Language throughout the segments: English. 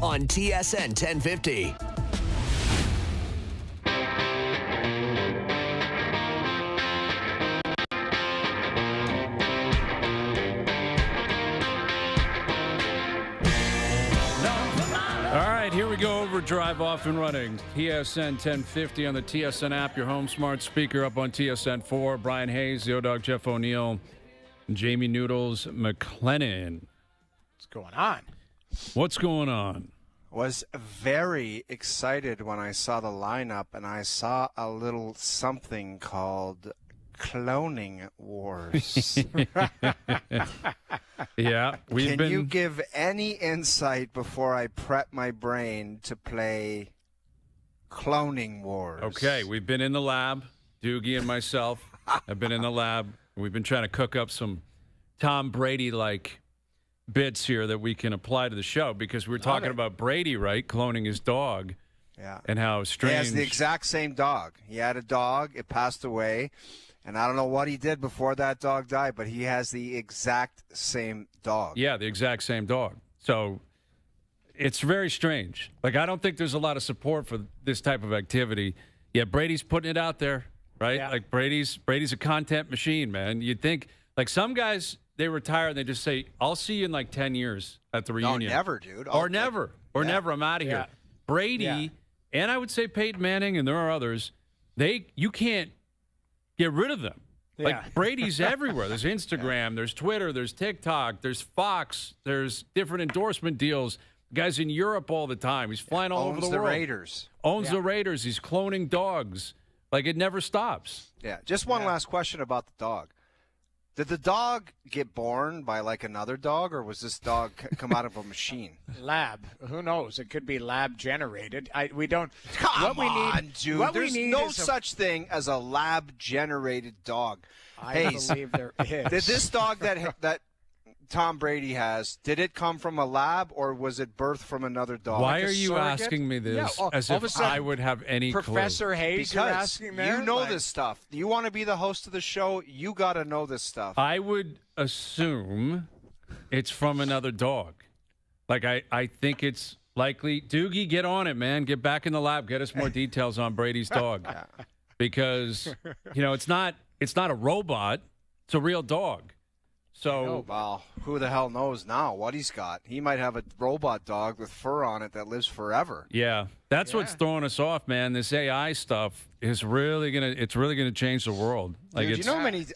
on TSN 1050. All right, here we go. OverDrive off and running. TSN 1050 on the TSN app, your home smart speaker up on TSN 4. Brian Hayes, the O-Dog, Jeff O'Neill, Jamie Noodles McLennan. What's going on? What's going on? Was very excited when I saw the lineup, and I saw a little something called Cloning Wars. Yeah, Can you give any insight before I prep my brain to play Cloning Wars? Okay, we've been in the lab. Doogie and myself have been in the lab. We've been trying to cook up some Tom Brady-like bits here that we can apply to the show because we were talking about Brady, right? Cloning his dog. Yeah. And how strange. He has the exact same dog. He had a dog. It passed away. And I don't know what he did before that dog died, but he has the exact same dog. Yeah, the exact same dog. So it's very strange. Like, I don't think there's a lot of support for this type of activity. Yeah, Brady's putting it out there, right? Yeah. Like, Brady's a content machine, man. You'd think, like, some guys, they retire and they just say, I'll see you in, like, 10 years at the reunion. No, never, dude. Or never. I'm out of here. Brady, and I would say Peyton Manning, and there are others, you can't get rid of them. Like, Brady's everywhere. There's Instagram, there's Twitter, there's TikTok, there's Fox, there's different endorsement deals. Guy's in Europe all the time. He's flying all over the world. Owns the Raiders. He's cloning dogs. Like, it never stops. Yeah. Just one last question about the dog. Did the dog get born by, like, another dog, or was this dog come out of a machine? Lab. Who knows? It could be lab generated. We don't. Come on, dude. What There's we need no is such thing as a lab generated dog. I believe there is. Did this dog that Tom Brady has, did it come from a lab, or was it birthed from another dog? Why Like a are you surrogate? asking me this as all of a if sudden, I would have any Professor Hayes, you're Because asking there? you know Like, this stuff. You want to be the host of the show, you got to know this stuff. clue? I would assume it's from another dog. Like, I think it's likely. Doogie, get on it, man. Get back in the lab. Get us more details on Brady's dog. Because, it's not a robot. It's a real dog. So, well, who the hell knows now what he's got? He might have a robot dog with fur on it that lives forever. yeah, that's what's throwing us off, man. This AI stuff is really gonna change the world. Like, Dude, you know how many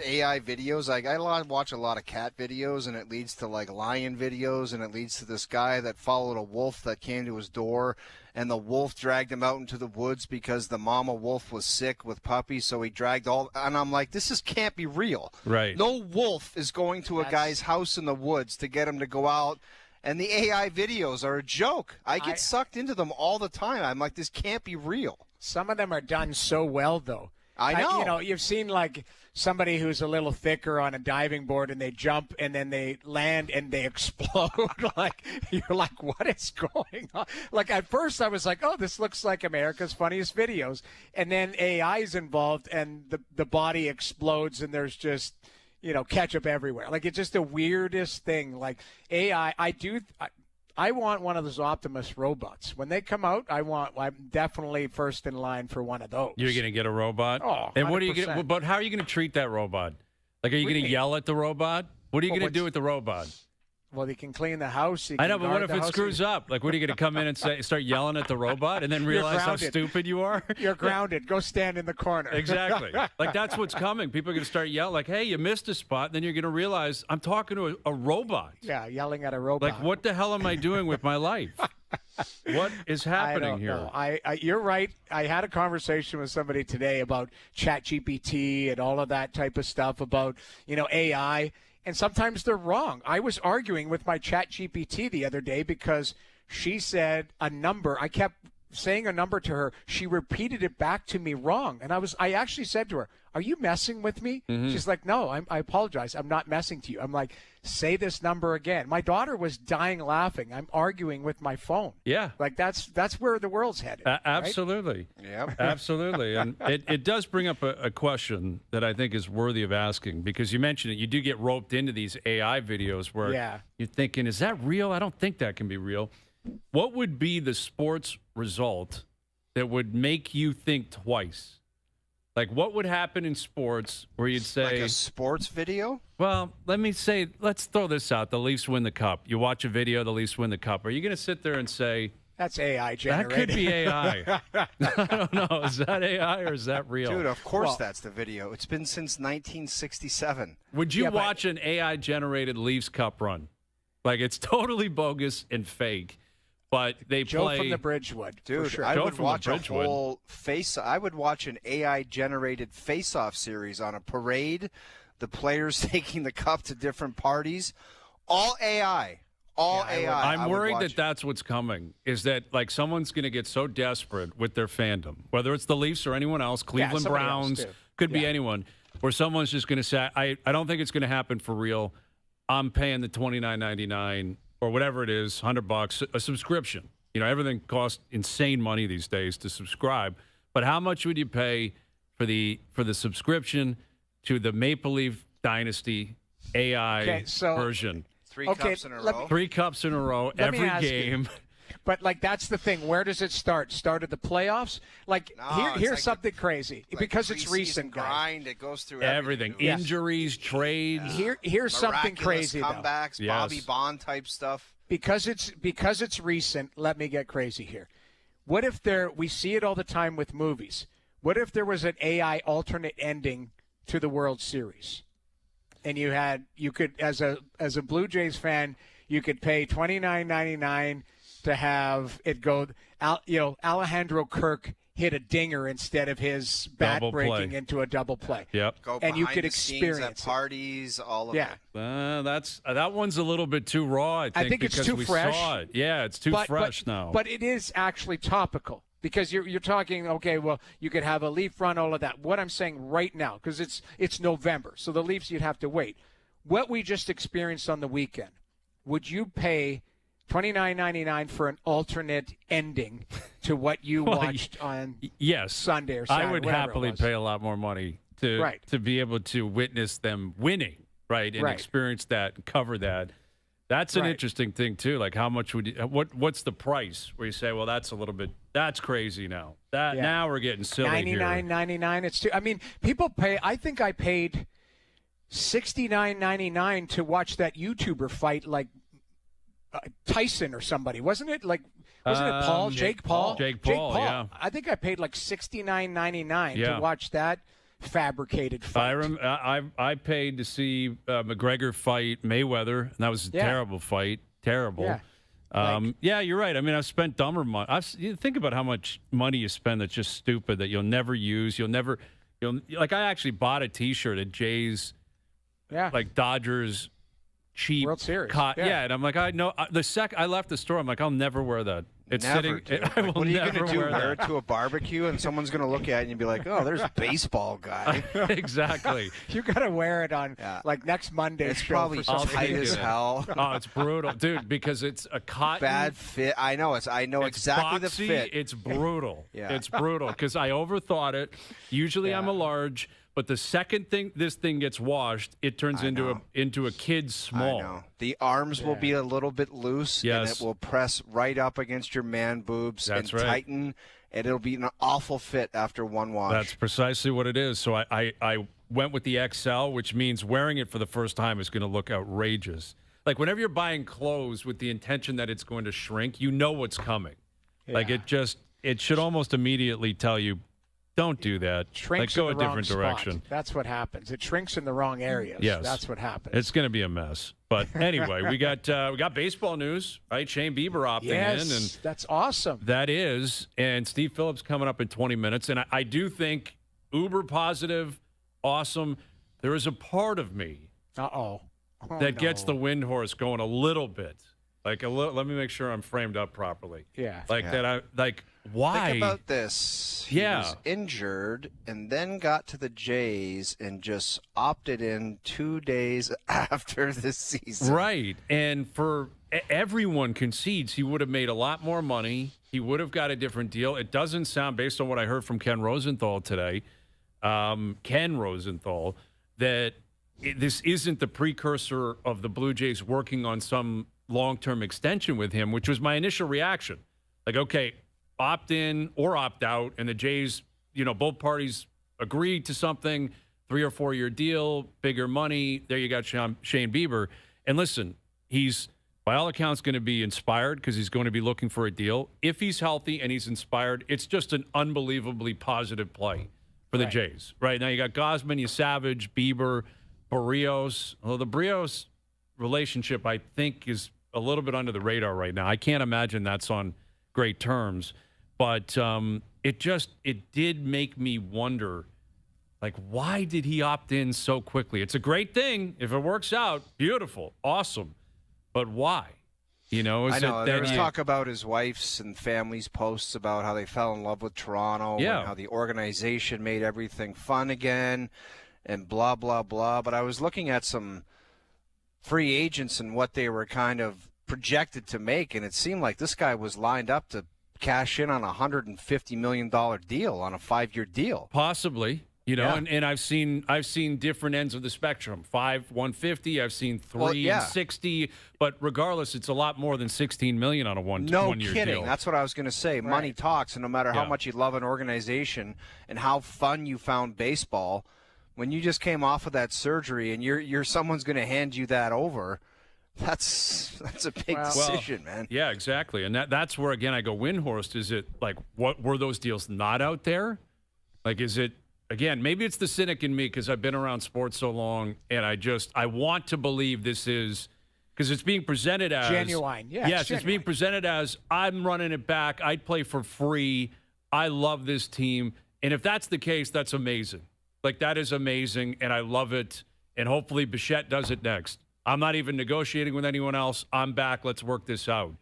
AI videos? Like, I watch a lot of cat videos, and it leads to, like, lion videos, and it leads to this guy that followed a wolf that came to his door, and the wolf dragged him out into the woods because the mama wolf was sick with puppies, so he dragged all. And I'm like, this can't be real. Right. No wolf is going to a guy's house in the woods to get him to go out. And the AI videos are a joke. I get sucked into them all the time. I'm like, this can't be real. Some of them are done so well, though. I know. You've seen, like, somebody who's a little thicker on a diving board, and they jump, and then they land, and they explode. Like, you're like, what is going on? Like, at first, I was like, oh, this looks like America's Funniest Videos. And then AI is involved, and the body explodes, and there's just, ketchup everywhere. Like, it's just the weirdest thing. Like, AI, I want one of those Optimus robots. When they come out, I'm definitely first in line for one of those. You're going to get a robot? Oh, and what are you 100%. but how are you going to treat that robot? Like, are you going to yell at the robot? What are you going to do with the robot? Well, he can clean the house. I know, but what if it screws up? Like, what are you going to come in and start yelling at the robot and then realize how stupid you are? You're grounded. Go stand in the corner. Exactly. Like, that's what's coming. People are going to start yelling, like, hey, you missed a spot. And then you're going to realize I'm talking to a robot. Yeah, yelling at a robot. Like, what the hell am I doing with my life? What is happening here? I you're right. I had a conversation with somebody today about ChatGPT and all of that type of stuff about, AI. And sometimes they're wrong. I was arguing with my ChatGPT the other day because she said a number. I kept saying a number to her. She repeated it back to me wrong. And I actually said to her, are you messing with me? Mm-hmm. She's like, no, I apologize. I'm not messing to you. I'm like, say this number again. My daughter was dying laughing. I'm arguing with my phone. Yeah. Like, that's where the world's headed. Absolutely. Right? Yep. Absolutely. And it does bring up a question that I think is worthy of asking, because you mentioned it. You do get roped into these AI videos where you're thinking, is that real? I don't think that can be real. what would be the sports result that would make you think twice? Like, what would happen in sports where you'd say... Like a sports video? Well, let's throw this out. The Leafs win the Cup. You watch a video, the Leafs win the Cup. Are you going to sit there and say... That's AI generated. That could be AI. I don't know. Is that AI or is that real? Dude, of course that's the video. It's been since 1967. Would you watch an AI-generated Leafs Cup run? Like, it's totally bogus and fake, but they Joe play... from the Bridgewood. Dude, sure. I Joe would from watch the a Bridgewood. whole I would watch an AI-generated face-off series on a parade, the players taking the cup to different parties. All AI. AI. I'm worried that's what's coming, is that, like, someone's going to get so desperate with their fandom, whether it's the Leafs or anyone else, Cleveland Browns, could be anyone, where someone's just going to say, I don't think it's going to happen for real. I'm paying the $29.99 or whatever it is, $100, a subscription. You know, everything costs insane money these days to subscribe. But how much would you pay for the subscription to the Maple Leaf Dynasty AI version? Three cups in a row. 3 cups in a row, every game. But, like, that's the thing. Where does it start? Start at the playoffs? Like, here's like something crazy. Like because it's recent, grind. It goes through everything. Yes. Injuries, trades. Here's something crazy, comebacks, though. Bobby Bond type stuff. Because it's recent, let me get crazy here. What if we see it all the time with movies. What if there was an AI alternate ending to the World Series? And you could, as a Blue Jays fan, you could pay $29.99 to have it go. Alejandro Kirk hit a dinger instead of his bat breaking into a double play. Yep. And you could experience at parties, all of it. That one's a little bit too raw. I think it's too fresh. Saw it. Yeah, it's too fresh now. But it is actually topical. Because you're talking, okay, well, you could have a Leaf run, all of that. What I'm saying right now, because it's November, so the Leafs, you'd have to wait. What we just experienced on the weekend, would you pay $29.99 for an alternate ending to what you watched on Sunday or Saturday? I would happily pay a lot more money to be able to witness them winning, and experience that and cover that. That's an interesting thing too. Like, how much would you? What's the price? Where you say, well, that's crazy now. Now we're getting silly here. $99.99. It's too. I mean, people pay. I think I paid $69.99 to watch that YouTuber fight, like Tyson or somebody, wasn't it? Like, wasn't it Paul? Jake Paul. Yeah. I think I paid like $69.99 to watch that fabricated fight. I paid to see McGregor fight Mayweather, and that was a terrible fight. Terrible. Yeah. You're right. I mean, I've spent dumber money. Think about how much money you spend that's just stupid that you'll never use. Like, I actually bought a T-shirt at Jay's, like Dodgers cheap World Series. And I'm like, I know. I left the store, I'm like, I'll never wear that. It's never sitting. I will what are you never going to do? wear Wear it that. to a barbecue, and someone's going to look at it and be like, "Oh, there's a baseball guy." Exactly. You got to wear it on like next Monday. It's probably tight as hell. Oh, it's brutal, dude. Because it's a cotton bad fit. I know exactly boxy, the fit. It's brutal. Yeah. It's brutal because I overthought it. Usually I'm a large. But the second this thing gets washed, it turns into a kid's small. I know. The arms will be a little bit loose, and it will press right up against your man boobs and tighten, and it'll be an awful fit after one wash. That's precisely what it is. So I went with the XL, which means wearing it for the first time is going to look outrageous. Like, whenever you're buying clothes with the intention that it's going to shrink, you know what's coming. Yeah. Like, it should almost immediately tell you, don't do that. Shrinks go in a the different wrong direction. Spot. That's what happens. It shrinks in the wrong areas. Yes. That's what happens. It's going to be a mess. But anyway, we got baseball news, right? Shane Bieber opting in, and that's awesome. That is, and Steve Phillips coming up in 20 minutes. And I do think uber positive, awesome. There is a part of me that gets the wind horse going a little bit. Like let me make sure I'm framed up properly. Why? Think about this. He was injured and then got to the Jays and just opted in 2 days after the season. Right. And for everyone concedes he would have made a lot more money. He would have got a different deal. It doesn't sound, based on what I heard from Ken Rosenthal today, that this isn't the precursor of the Blue Jays working on some long-term extension with him, which was my initial reaction. Like, okay, opt in or opt out, and the Jays, both parties agreed to something, 3 or 4 year deal, bigger money. There you got Shane Bieber. And listen, he's, by all accounts, going to be inspired because he's going to be looking for a deal. If he's healthy and he's inspired, it's just an unbelievably positive play for the Jays. Right now, you got Gausman, you Savage, Bieber, Barrios. Although the Barrios relationship, I think, is a little bit under the radar right now. I can't imagine that's on great terms. But it did make me wonder, like, why did he opt in so quickly? It's a great thing. If it works out, beautiful, awesome. But why? I know. There was talk about his wife's and family's posts about how they fell in love with Toronto and how the organization made everything fun again and blah, blah, blah. But I was looking at some free agents and what they were kind of projected to make, and it seemed like this guy was lined up to cash in on a $150 million deal on a 5-year deal. Possibly. And I've seen different ends of the spectrum. 150. I've seen 360. But regardless, it's a lot more than $16 million on a one-year deal. No kidding. That's what I was going to say. Right. Money talks, and no matter how much you love an organization and how fun you found baseball, when you just came off of that surgery and you're someone's going to hand you that over, that's a big decision, man. Yeah, exactly. And that's where again I go. Windhorst. Is it like what were those deals not out there? Like, is it? Again, maybe it's the cynic in me because I've been around sports so long, and I want to believe this is because it's being presented as genuine. Yeah, yes, it's being presented as I'm running it back. I'd play for free. I love this team, and if that's the case, that's amazing. Like that is amazing, and I love it. And hopefully, Bichette does it next. I'm not even negotiating with anyone else. I'm back. Let's work this out.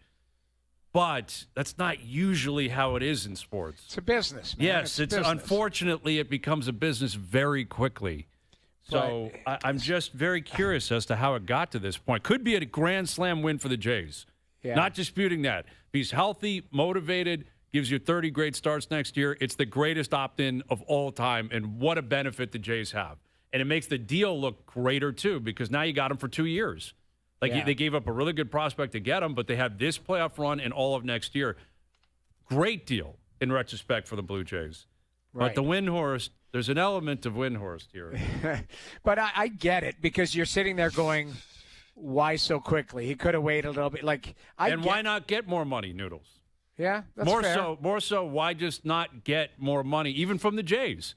But that's not usually how it is in sports. It's a business, man. Yes, it's business. Unfortunately, it becomes a business very quickly. So I'm just very curious as to how it got to this point. Could be a grand slam win for the Jays. Yeah. Not disputing that. If he's healthy, motivated, gives you 30 great starts next year, it's the greatest opt-in of all time, and what a benefit the Jays have. And it makes the deal look greater, too, because now you got him for 2 years. They gave up a really good prospect to get him, but they have this playoff run and all of next year. Great deal in retrospect for the Blue Jays. Right. But the Windhorst, there's an element of Windhorst here. But I get it because you're sitting there going, why so quickly? He could have waited a little bit. Why not get more money, Noodles? Yeah, that's fair. More so, why just not get more money, even from the Jays?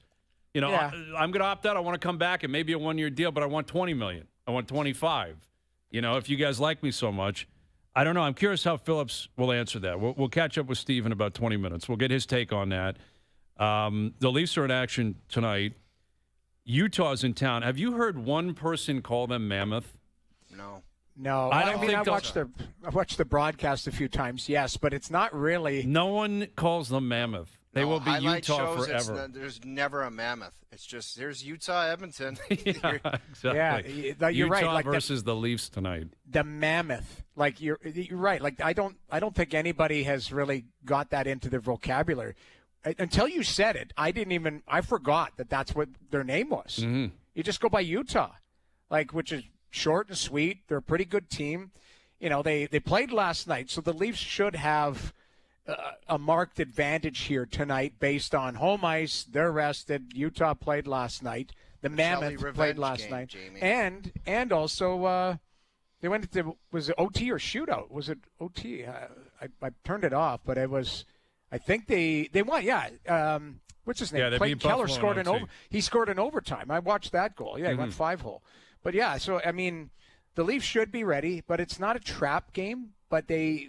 I'm going to opt out. I want to come back and maybe a 1-year deal, but I want $20 million. I want $25 million. If you guys like me so much, I don't know. I'm curious how Phillips will answer that. We'll catch up with Steve in about 20 minutes. We'll get his take on that. The Leafs are in action tonight. Utah's in town. Have you heard one person call them Mammoth? No. I watched the broadcast a few times, yes, but it's not really. No one calls them Mammoth. They will be Utah forever. There's never a Mammoth. It's just there's Utah, Edmonton. Exactly. Yeah, you're Utah right. Like versus the Leafs tonight. The Mammoth. Like you're right. Like I don't think anybody has really got that into their vocabulary until you said it. I forgot that that's what their name was. Mm-hmm. You just go by Utah, which is short and sweet. They're a pretty good team. They played last night, so the Leafs should have a marked advantage here tonight based on home ice. They're rested. Utah played last night. The Mammoth played last night. Jamie. And also they went into, was it OT or shootout? Was it OT? I turned it off, but it was, I think they won. Yeah. What's his name? Yeah, Clayton Keller scored he scored an overtime. I watched that goal. Yeah, he went 5-hole. But yeah, so I mean, the Leafs should be ready, but it's not a trap game. But they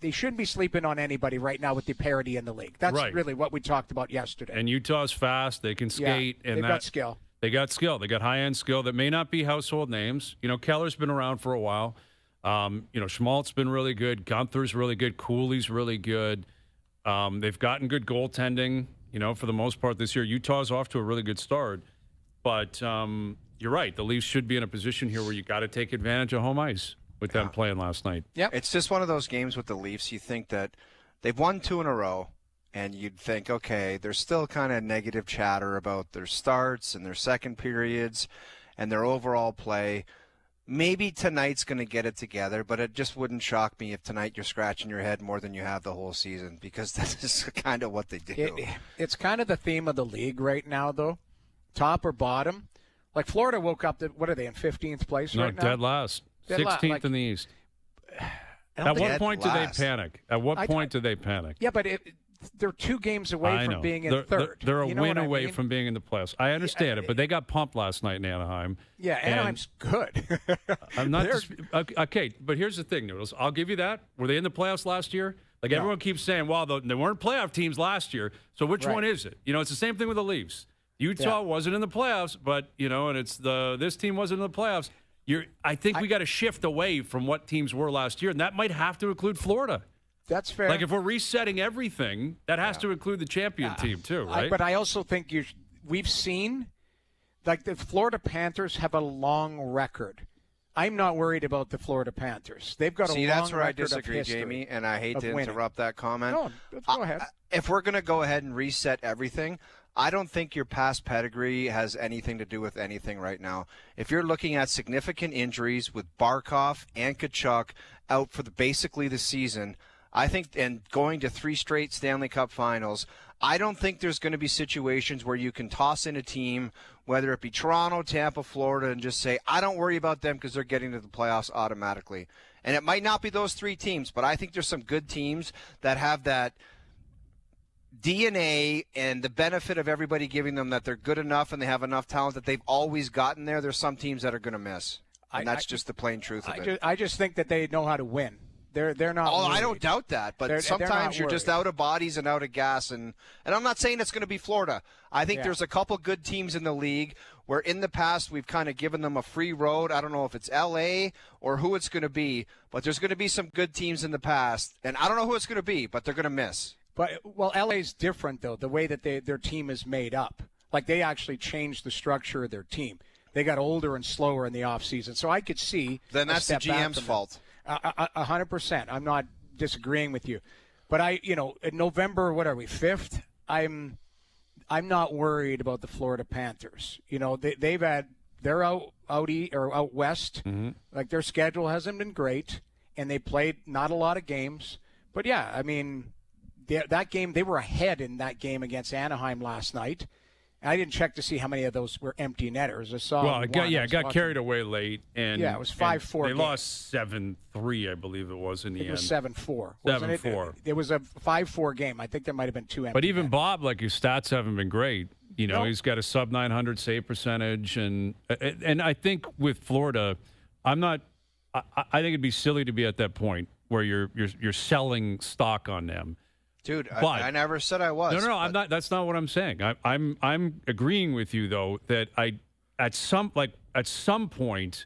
shouldn't be sleeping on anybody right now with the parity in the league. That's really what we talked about yesterday. And Utah's fast. They can skate. Yeah, they've got skill. They got skill. They got high-end skill that may not be household names. Keller's been around for a while. Schmaltz's been really good. Gunther's really good. Cooley's really good. They've gotten good goaltending, for the most part this year. Utah's off to a really good start. But you're right. The Leafs should be in a position here where you got to take advantage of home ice with them playing last night. Yeah, it's just one of those games with the Leafs. You think that they've won 2 in a row, and you'd think, okay, there's still kind of negative chatter about their starts and their second periods and their overall play. maybe tonight's going to get it together, but it just wouldn't shock me if tonight you're scratching your head more than you have the whole season, because that's just kind of what they do. It's kind of the theme of the league right now, though. Top or bottom. Like Florida woke up, what are they, in 15th place right now? No, dead last. 16th in the East. At what point do they panic? At what point do they panic? Yeah, but they're 2 games away from being in third. They're a win away from being in the playoffs. I understand it, but they got pumped last night in Anaheim. Yeah, Anaheim's good. I'm not okay, but here's the thing, Noodles. I'll give you that. Were they in the playoffs last year? Like everyone keeps saying, well, they weren't playoff teams last year, so which one is it? It's the same thing with the Leafs. Utah wasn't in the playoffs, but, and it's this team wasn't in the playoffs. I think we got to shift away from what teams were last year, and that might have to include Florida. That's fair. Like if we're resetting everything, that has to include the champion team too, right? But I also think we've seen, like the Florida Panthers have a long record. I'm not worried about the Florida Panthers. They've got a long record. See, that's where I disagree, Jamie, and I hate to interrupt that comment. No, go ahead. If we're going to go ahead and reset everything, I don't think your past pedigree has anything to do with anything right now. If you're looking at significant injuries with Barkov and Tkachuk out for basically the season, I think, and going to 3 straight Stanley Cup finals, I don't think there's going to be situations where you can toss in a team, whether it be Toronto, Tampa, Florida, and just say, I don't worry about them because they're getting to the playoffs automatically. And it might not be those 3 teams, but I think there's some good teams that have that DNA and the benefit of everybody giving them that they're good enough and they have enough talent that they've always gotten there. There's some teams that are going to miss. And that's just the plain truth of it. I just think that they know how to win. They're not. Oh, worried. I don't doubt that, but sometimes you're just out of bodies and out of gas, and I'm not saying it's going to be Florida. I think there's a couple good teams in the league where in the past we've kind of given them a free road. I don't know if it's L.A. or who it's going to be, but there's going to be some good teams in the past, and I don't know who it's going to be, but they're going to miss. But LA's different though, the way that their team is made up. Like they actually changed the structure of their team. They got older and slower in the offseason. So I could see. Then that's the GM's fault. 100%. I'm not disagreeing with you, but in November, what are we, 5th? I'm not worried about the Florida Panthers. They're out west. Mm-hmm. Like their schedule hasn't been great, and they played not a lot of games. But yeah, I mean, that game they were ahead in that game against Anaheim last night. I didn't check to see how many of those were empty netters. I saw. It got carried away late, and it was 5-4. They lost 7-3, I believe it was in the end. It was 7-4. 7-4. It was a 5-4 game. I think there might have been 2 empty. But even Bob, like his stats haven't been great. He's got a sub 900 save percentage, and I think with Florida, I think it'd be silly to be at that point where you're selling stock on them. Dude, I never said I was. No, I'm not. That's not what I'm saying. I'm agreeing with you though that at some point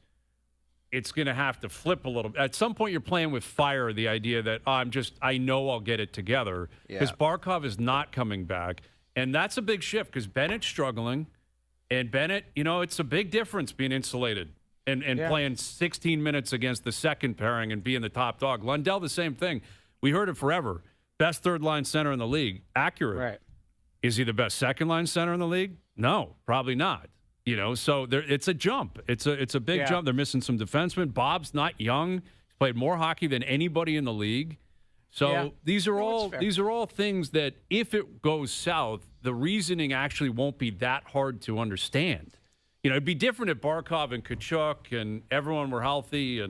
it's going to have to flip a little. At some point, you're playing with fire. The idea that I know I'll get it together because Barkov is not coming back, and that's a big shift because Bennett's struggling, and Bennett, it's a big difference being insulated and playing 16 minutes against the second pairing and being the top dog. Lundell, the same thing. We heard it forever. Best third-line center in the league. Accurate. Right. Is he the best second-line center in the league? No, probably not. So it's a jump. It's a big jump. They're missing some defensemen. Bob's not young. He's played more hockey than anybody in the league. So these are all things that if it goes south, the reasoning actually won't be that hard to understand. It'd be different if Barkov and Tkachuk and everyone were healthy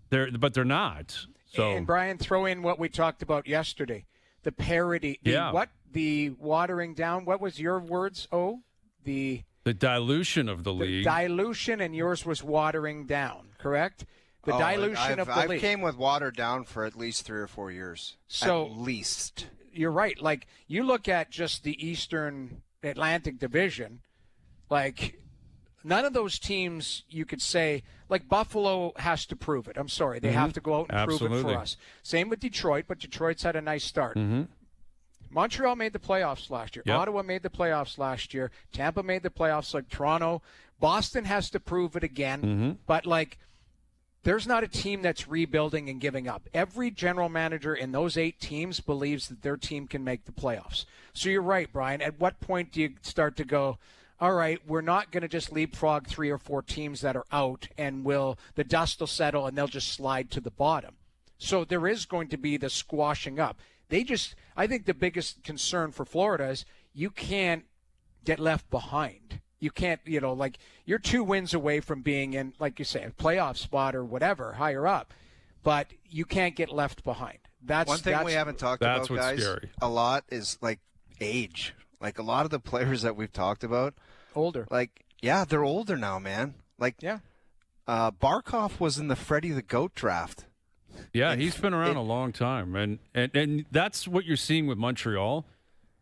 but they're not. So, and Brian, throw in what we talked about yesterday, the parity, the watering down. What was your words? The dilution of the league. Dilution, and yours was watering down, correct? The dilution of the league. I've came with watered down for at least 3 or 4 years. So at least. You're right. Like you look at just the Eastern Atlantic Division, like none of those teams you could say, like Buffalo has to prove it. I'm sorry. They have to go out and prove it for us. Same with Detroit, but Detroit's had a nice start. Mm-hmm. Montreal made the playoffs last year. Yep. Ottawa made the playoffs last year. Tampa made the playoffs like Toronto. Boston has to prove it again. Mm-hmm. But, there's not a team that's rebuilding and giving up. Every general manager in those 8 teams believes that their team can make the playoffs. So you're right, Brian. At what point do you start to go, all right, we're not going to just leapfrog 3 or 4 teams that are out, and the dust will settle and they'll just slide to the bottom. So there is going to be the squashing up. I think the biggest concern for Florida is you can't get left behind. You can't, you're 2 wins away from being in, like you say, a playoff spot or whatever, higher up, but you can't get left behind. One thing we haven't talked about, guys, scary. A lot is like age. Like a lot of the players that we've talked about, older. They're older now, man. Barkov was in the Freddie the Goat draft. Yeah, he's been around a long time, and that's what you're seeing with Montreal.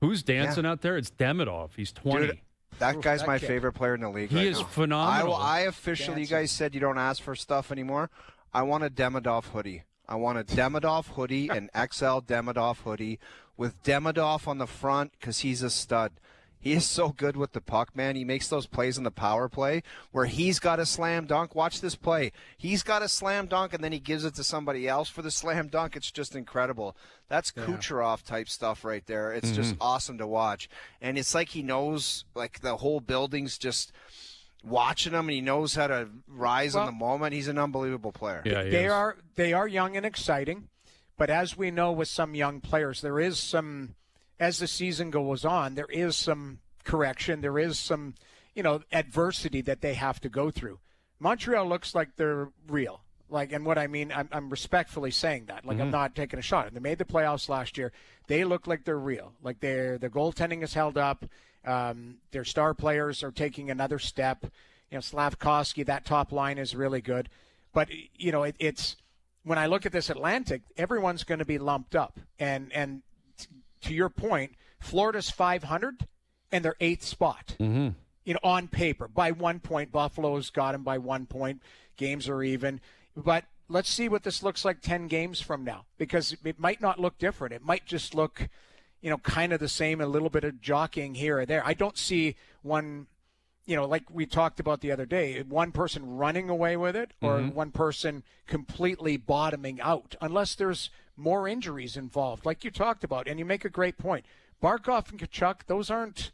Who's dancing out there? It's Demidov. He's 20. Dude, that guy's my favored player in the league. He is phenomenal. I officially, you guys said you don't ask for stuff anymore. I want a Demidov hoodie. I want a Demidov hoodie, an XL Demidov hoodie with Demidov on the front because he's a stud. He is so good with the puck, man. He makes those plays in the power play where he's got a slam dunk. Watch this play. He's got a slam dunk, and then he gives it to somebody else for the slam dunk. It's just incredible. That's Kucherov-type stuff right there. It's just awesome to watch. And it's like he knows, like, the whole building's just watching him, and he knows how to rise in the moment. He's an unbelievable player. Yeah, they are young and exciting, but as we know with some young players, there is some – as the season goes on, there is some correction. There is some, adversity that they have to go through. Montreal looks like they're real. And what I mean, I'm respectfully saying that. I'm not taking a shot. They made the playoffs last year. They look like they're real. Their goaltending is held up. Their star players are taking another step. Slavkovsky, that top line is really good. But, it's when I look at this Atlantic, everyone's going to be lumped up. And to your point, Florida's 500 and they're 8th spot. On paper, by 1 point. Buffalo's got them by 1 point. Games are even. But let's see what this looks like 10 games from now, because it might not look different. It might just look, kind of the same, a little bit of jockeying here or there. I don't see one, like we talked about the other day, one person running away with it or one person completely bottoming out, unless there's more injuries involved, like you talked about. And you make a great point. Barkov and Tkachuk, those aren't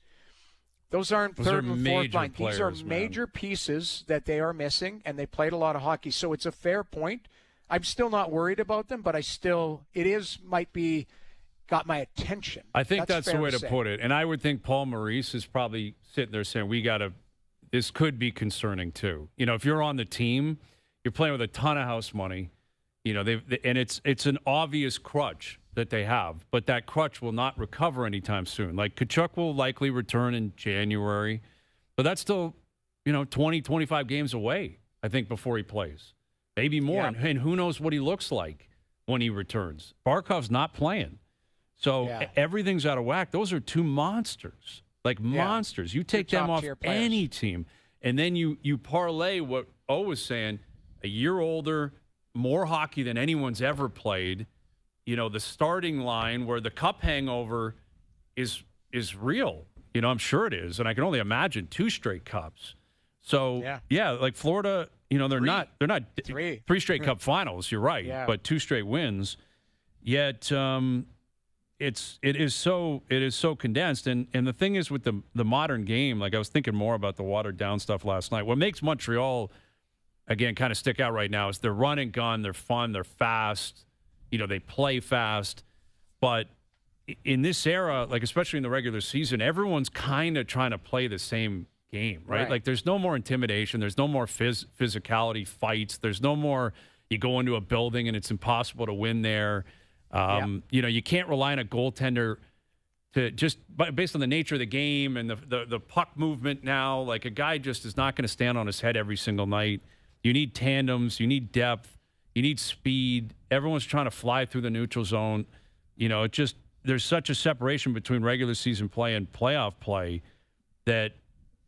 third and fourth line. These are major pieces that they are missing, and they played a lot of hockey. So it's a fair point. I'm still not worried about them, but might be got my attention. I think that's the way to put it. And I would think Paul Maurice is probably sitting there saying, this could be concerning too. If you're on the team, you're playing with a ton of house money. And it's an obvious crutch that they have, but that crutch will not recover anytime soon. Like Tkachuk will likely return in January, but that's still, 20, 25 games away, I think, before he plays. Maybe more. Yeah. And who knows what he looks like when he returns. Barkov's not playing. So everything's out of whack. Those are 2 monsters, monsters. You take them off any team, and then you parlay what O was saying, a year older, more hockey than anyone's ever played. The starting line where the cup hangover is real. I'm sure it is, and I can only imagine 2 straight cups. So like Florida, they're not 3 straight cup finals. You're right, but 2 straight wins. Yet it is so condensed, and the thing is with the modern game. Like I was thinking more about the watered down stuff last night. What makes Montreal again kind of stick out right now is they're run and gun, they're fun, they're fast. They play fast. But in this era, especially in the regular season, everyone's kind of trying to play the same game, right? There's no more intimidation. There's no more physicality fights. There's no more you go into a building and it's impossible to win there. You can't rely on a goaltender to just based on the nature of the game and the puck movement now. Like a guy just is not going to stand on his head every single night. You need tandems. You need depth. You need speed. Everyone's trying to fly through the neutral zone. There's such a separation between regular season play and playoff play that,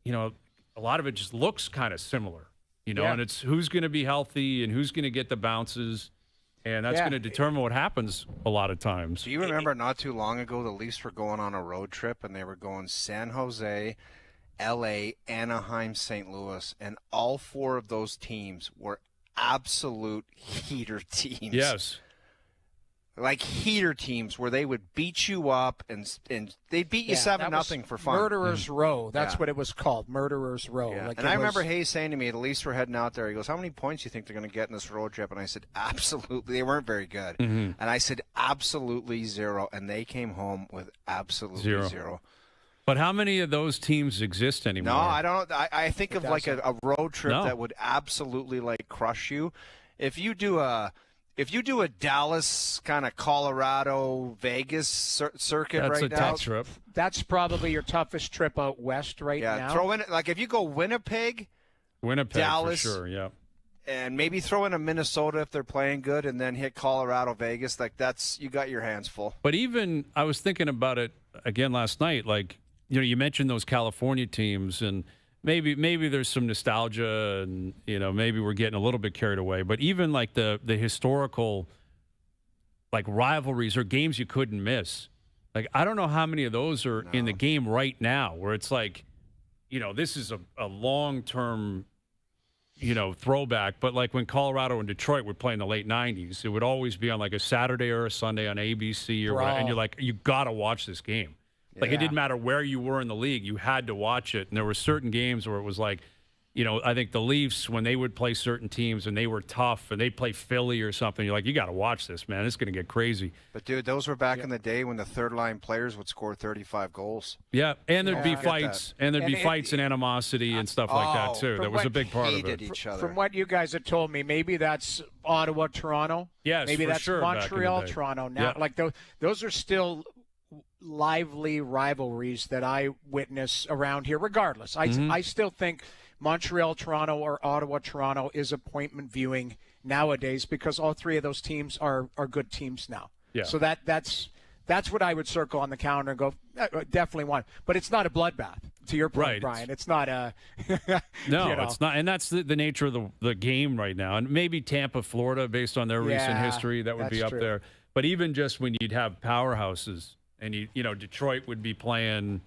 a lot of it just looks kind of similar, and it's who's going to be healthy and who's going to get the bounces. And that's going to determine what happens a lot of times. Do you remember not too long ago, the Leafs were going on a road trip and they were going San Jose, L.A., Anaheim, St. Louis, and all 4 of those teams were absolute heater teams. Yes. like heater teams where they would beat you up and they'd beat you 7-0 for fun. Murderer's Row. That's what it was called, Murderer's Row. Yeah. Like and I remember Hayes saying to me, at least we're heading out there, he goes, how many points do you think they're going to get in this road trip? And I said, absolutely. They weren't very good. And I said, absolutely 0. And they came home with absolutely 0. But how many of those teams exist anymore? No, I don't. I think of like a road trip that would absolutely like crush you. If you do a Dallas kind of Colorado Vegas circuit that's right a now, tough trip. That's probably your toughest trip out west now. Yeah, throw in like if you go Winnipeg, Dallas, for sure, yeah. And maybe throw in a Minnesota if they're playing good, and then hit Colorado, Vegas. Like you got your hands full. But even I was thinking about it again last night. Like you mentioned those California teams, and maybe there's some nostalgia, and maybe we're getting a little bit carried away. But even like the historical like rivalries or games you couldn't miss. Like I don't know how many of those are in the game right now, where it's like, this is a long-term. Throwback, but like when Colorado and Detroit would play in the late 90s, it would always be on like a Saturday or a Sunday on ABC or whatever, and you're like, you got to watch this game. Like it didn't matter where you were in the league, you had to watch it. And there were certain games where it was like, I think the Leafs, when they would play certain teams and they were tough and they'd play Philly or something, you're like, you got to watch this, man. It's going to get crazy. But, dude, those were back in the day when the third-line players would score 35 goals. Yeah, and there'd be fights, and fights and animosity and stuff like that, too. That was a big part of it. From what you guys have told me, maybe that's Ottawa, Toronto. Yes, maybe that's sure, Montreal, Toronto. Now, like those are still lively rivalries that I witness around here, regardless. I still think Montreal, Toronto, or Ottawa, Toronto is appointment viewing nowadays because all three of those teams are good teams now. Yeah. So that's what I would circle on the calendar and go, definitely one. But it's not a bloodbath, to your point, right. Brian. It's not a no, it's not. And that's the nature of the game right now. And maybe Tampa, Florida, based on their recent history, that would be up there. But even just when you'd have powerhouses and Detroit would be playing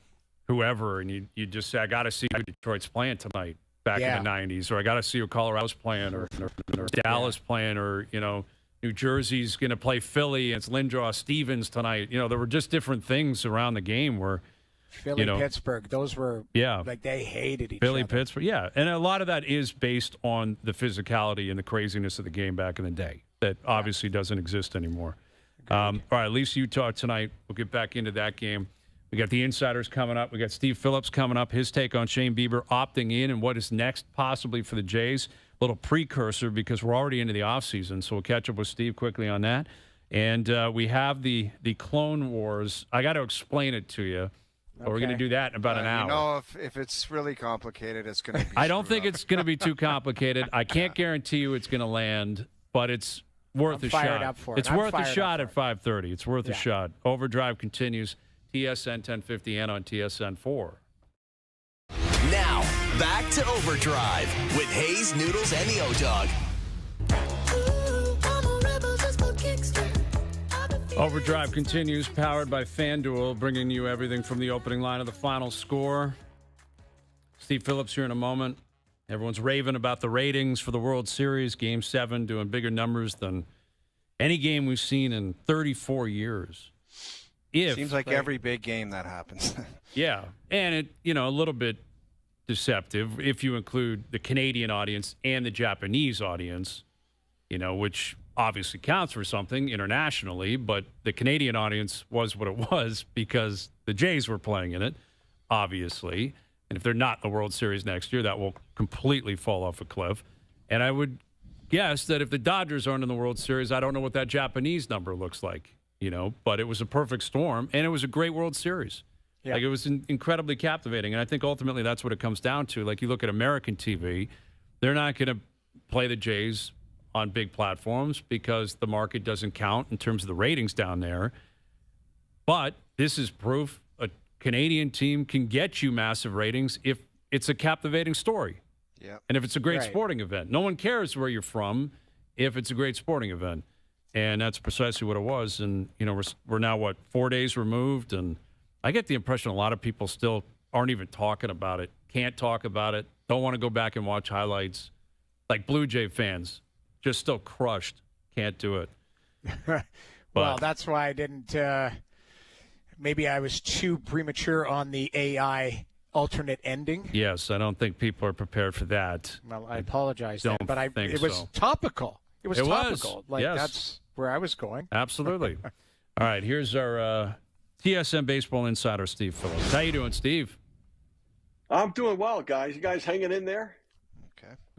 whoever, and you just say, I got to see who Detroit's playing tonight back in the 90s, or I got to see who Colorado's playing, or Dallas playing, or, New Jersey's going to play Philly, and it's Lindros Stevens tonight. There were just different things around the game where Philly, Pittsburgh, those were like they hated each other. Philly, Pittsburgh, and a lot of that is based on the physicality and the craziness of the game back in the day that obviously doesn't exist anymore. All right, Leafs Utah tonight. We'll get back into that game. We got the insiders coming up. We got Steve Phillips coming up. His take on Shane Bieber opting in and what is next possibly for the Jays. A little precursor because we're already into the offseason, so we'll catch up with Steve quickly on that. And we have the Clone Wars. I got to explain it to you. Okay. We're going to do that in about an hour. If it's really complicated, it's going to be I don't think it's going to be too complicated. I can't guarantee you it's going to land, but it's worth a shot. It's worth a shot at 5:30. It's worth a shot. Overdrive continues. TSN 1050 and on TSN 4. Now, back to Overdrive with Hayes, Noodles, and the O-Dog. Overdrive continues, powered by FanDuel, bringing you everything from the opening line of the final score. Steve Phillips here in a moment. Everyone's raving about the ratings for the World Series. Game 7 doing bigger numbers than any game we've seen in 34 years. Seems like every big game that happens. Yeah, and it a little bit deceptive if you include the Canadian audience and the Japanese audience, which obviously counts for something internationally, but the Canadian audience was what it was because the Jays were playing in it, obviously. And if they're not in the World Series next year, that will completely fall off a cliff. And I would guess that if the Dodgers aren't in the World Series, I don't know what that Japanese number looks like. But it was a perfect storm, and it was a great World Series. Yeah. Like, it was incredibly captivating, and I think ultimately that's what it comes down to. Like, you look at American TV, they're not going to play the Jays on big platforms because the market doesn't count in terms of the ratings down there. But this is proof a Canadian team can get you massive ratings if it's a captivating story. Yeah. And if it's a great sporting event. No one cares where you're from if it's a great sporting event. And that's precisely what it was. And, we're now, 4 days removed? And I get the impression a lot of people still aren't even talking about it, can't talk about it, don't want to go back and watch highlights. Like Blue Jay fans, just still crushed, can't do it. Well, that's why I didn't. Maybe I was too premature on the AI alternate ending. Yes, I don't think people are prepared for that. Well, I apologize, don't then, but think it was so. topical. It was topical. Yes. That's where I was going. Absolutely. All right, here's our TSN Baseball Insider, Steve Phillips. How you doing, Steve? I'm doing well, guys. You guys hanging in there?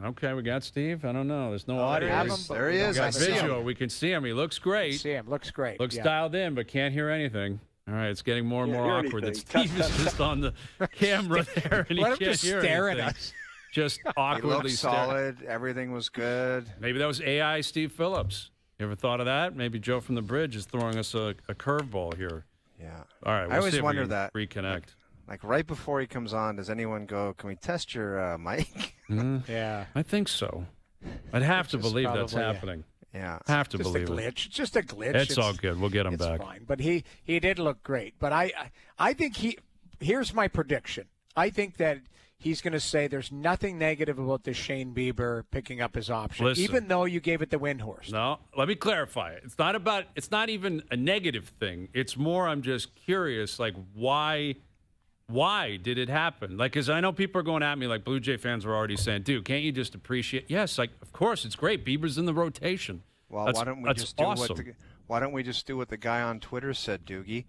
Okay, we got Steve. I don't know. There's no audio. There he is. We got visual. We can see him. He looks great. See him. Looks great. Looks dialed in, but can't hear anything. All right, it's getting more and more awkward. That Anything. Steve is just on the camera there, and he Let him can't just hear stare anything. at us. Just He awkwardly looked solid. Everything was good. Maybe that was AI Steve Phillips. You ever thought of that? Maybe Joe from the Bridge is throwing us a curveball here. Yeah. All right, I always see if we wonder can that. Reconnect. Like right before he comes on, does anyone go, can we test your mic? Yeah. I think so. I'd have to believe that's probably, happening. Yeah. Have to Just a believe glitch. it. Just a glitch. It's all good. We'll get him It's back. fine. But he did look great. But I think here's my prediction. I think that he's going to say there's nothing negative about the Shane Bieber picking up his option, Listen. even though you gave it the Windhorst. No, let me clarify it. It's not even a negative thing. It's more I'm just curious, like why did it happen? Like, because I know people are going at me, like Blue Jay fans were already saying, dude, can't you just appreciate? Yes, like of course it's great. Bieber's in the rotation. Well, That's why don't we just do what the guy on Twitter said, Doogie?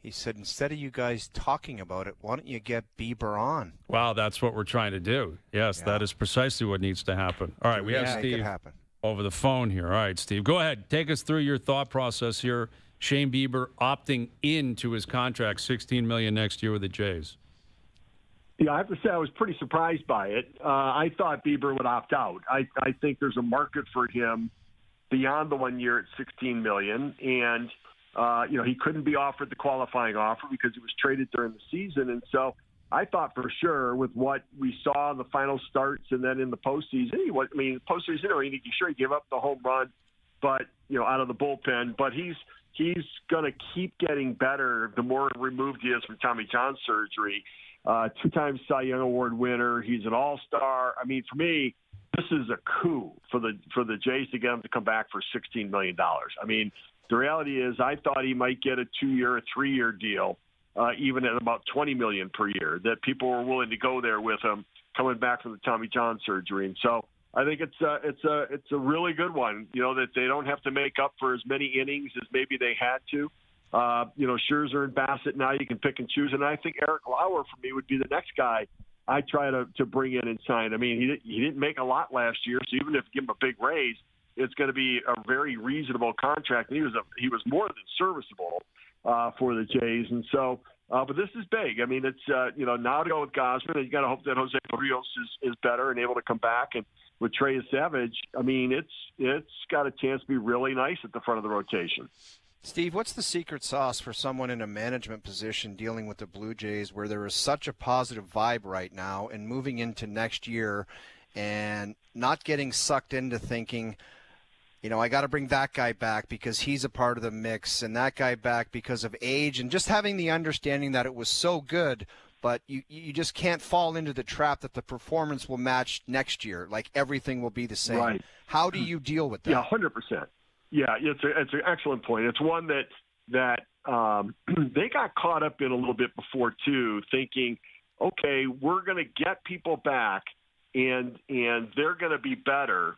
He said, instead of you guys talking about it, why don't you get Bieber on? Wow, that's what we're trying to do. Yes, that is precisely what needs to happen. All right, we have Make Steve it happen. over the phone here. All right, Steve, go ahead. Take us through your thought process here. Shane Bieber opting into his contract, $16 million next year with the Jays. Yeah, I have to say I was pretty surprised by it. I thought Bieber would opt out. I think there's a market for him beyond the 1 year at $16 million, and he couldn't be offered the qualifying offer because he was traded during the season, and so I thought for sure with what we saw in the final starts and then in the postseason, he gave up the home run, but out of the bullpen, but he's going to keep getting better the more removed he is from Tommy John surgery. 2-time Cy Young Award winner. He's an all-star. I mean, for me, this is a coup for the Jays to get him to come back for $16 million. I mean, the reality is I thought he might get a 2-year, a 3-year deal, even at about $20 million per year, that people were willing to go there with him coming back from the Tommy John surgery. And so I think it's a really good one, that they don't have to make up for as many innings as maybe they had to. Scherzer and Bassett, now you can pick and choose. And I think Eric Lauer, for me, would be the next guy I try to bring in and sign. I mean, he didn't make a lot last year, so even if you give him a big raise, it's going to be a very reasonable contract. And he was more than serviceable for the Jays. And so, but this is big. I mean, it's, now to go with Gosman, you got to hope that Jose Barrios is better and able to come back. And with Trey Savage, I mean, it's got a chance to be really nice at the front of the rotation. Steve, what's the secret sauce for someone in a management position dealing with the Blue Jays where there is such a positive vibe right now and moving into next year and not getting sucked into thinking, I got to bring that guy back because he's a part of the mix and that guy back because of age, and just having the understanding that it was so good, but you just can't fall into the trap that the performance will match next year, like everything will be the same. Right. How do you deal with that? Yeah, 100%. Yeah, it's an excellent point. It's one that they got caught up in a little bit before too, thinking, okay, we're going to get people back and they're going to be better,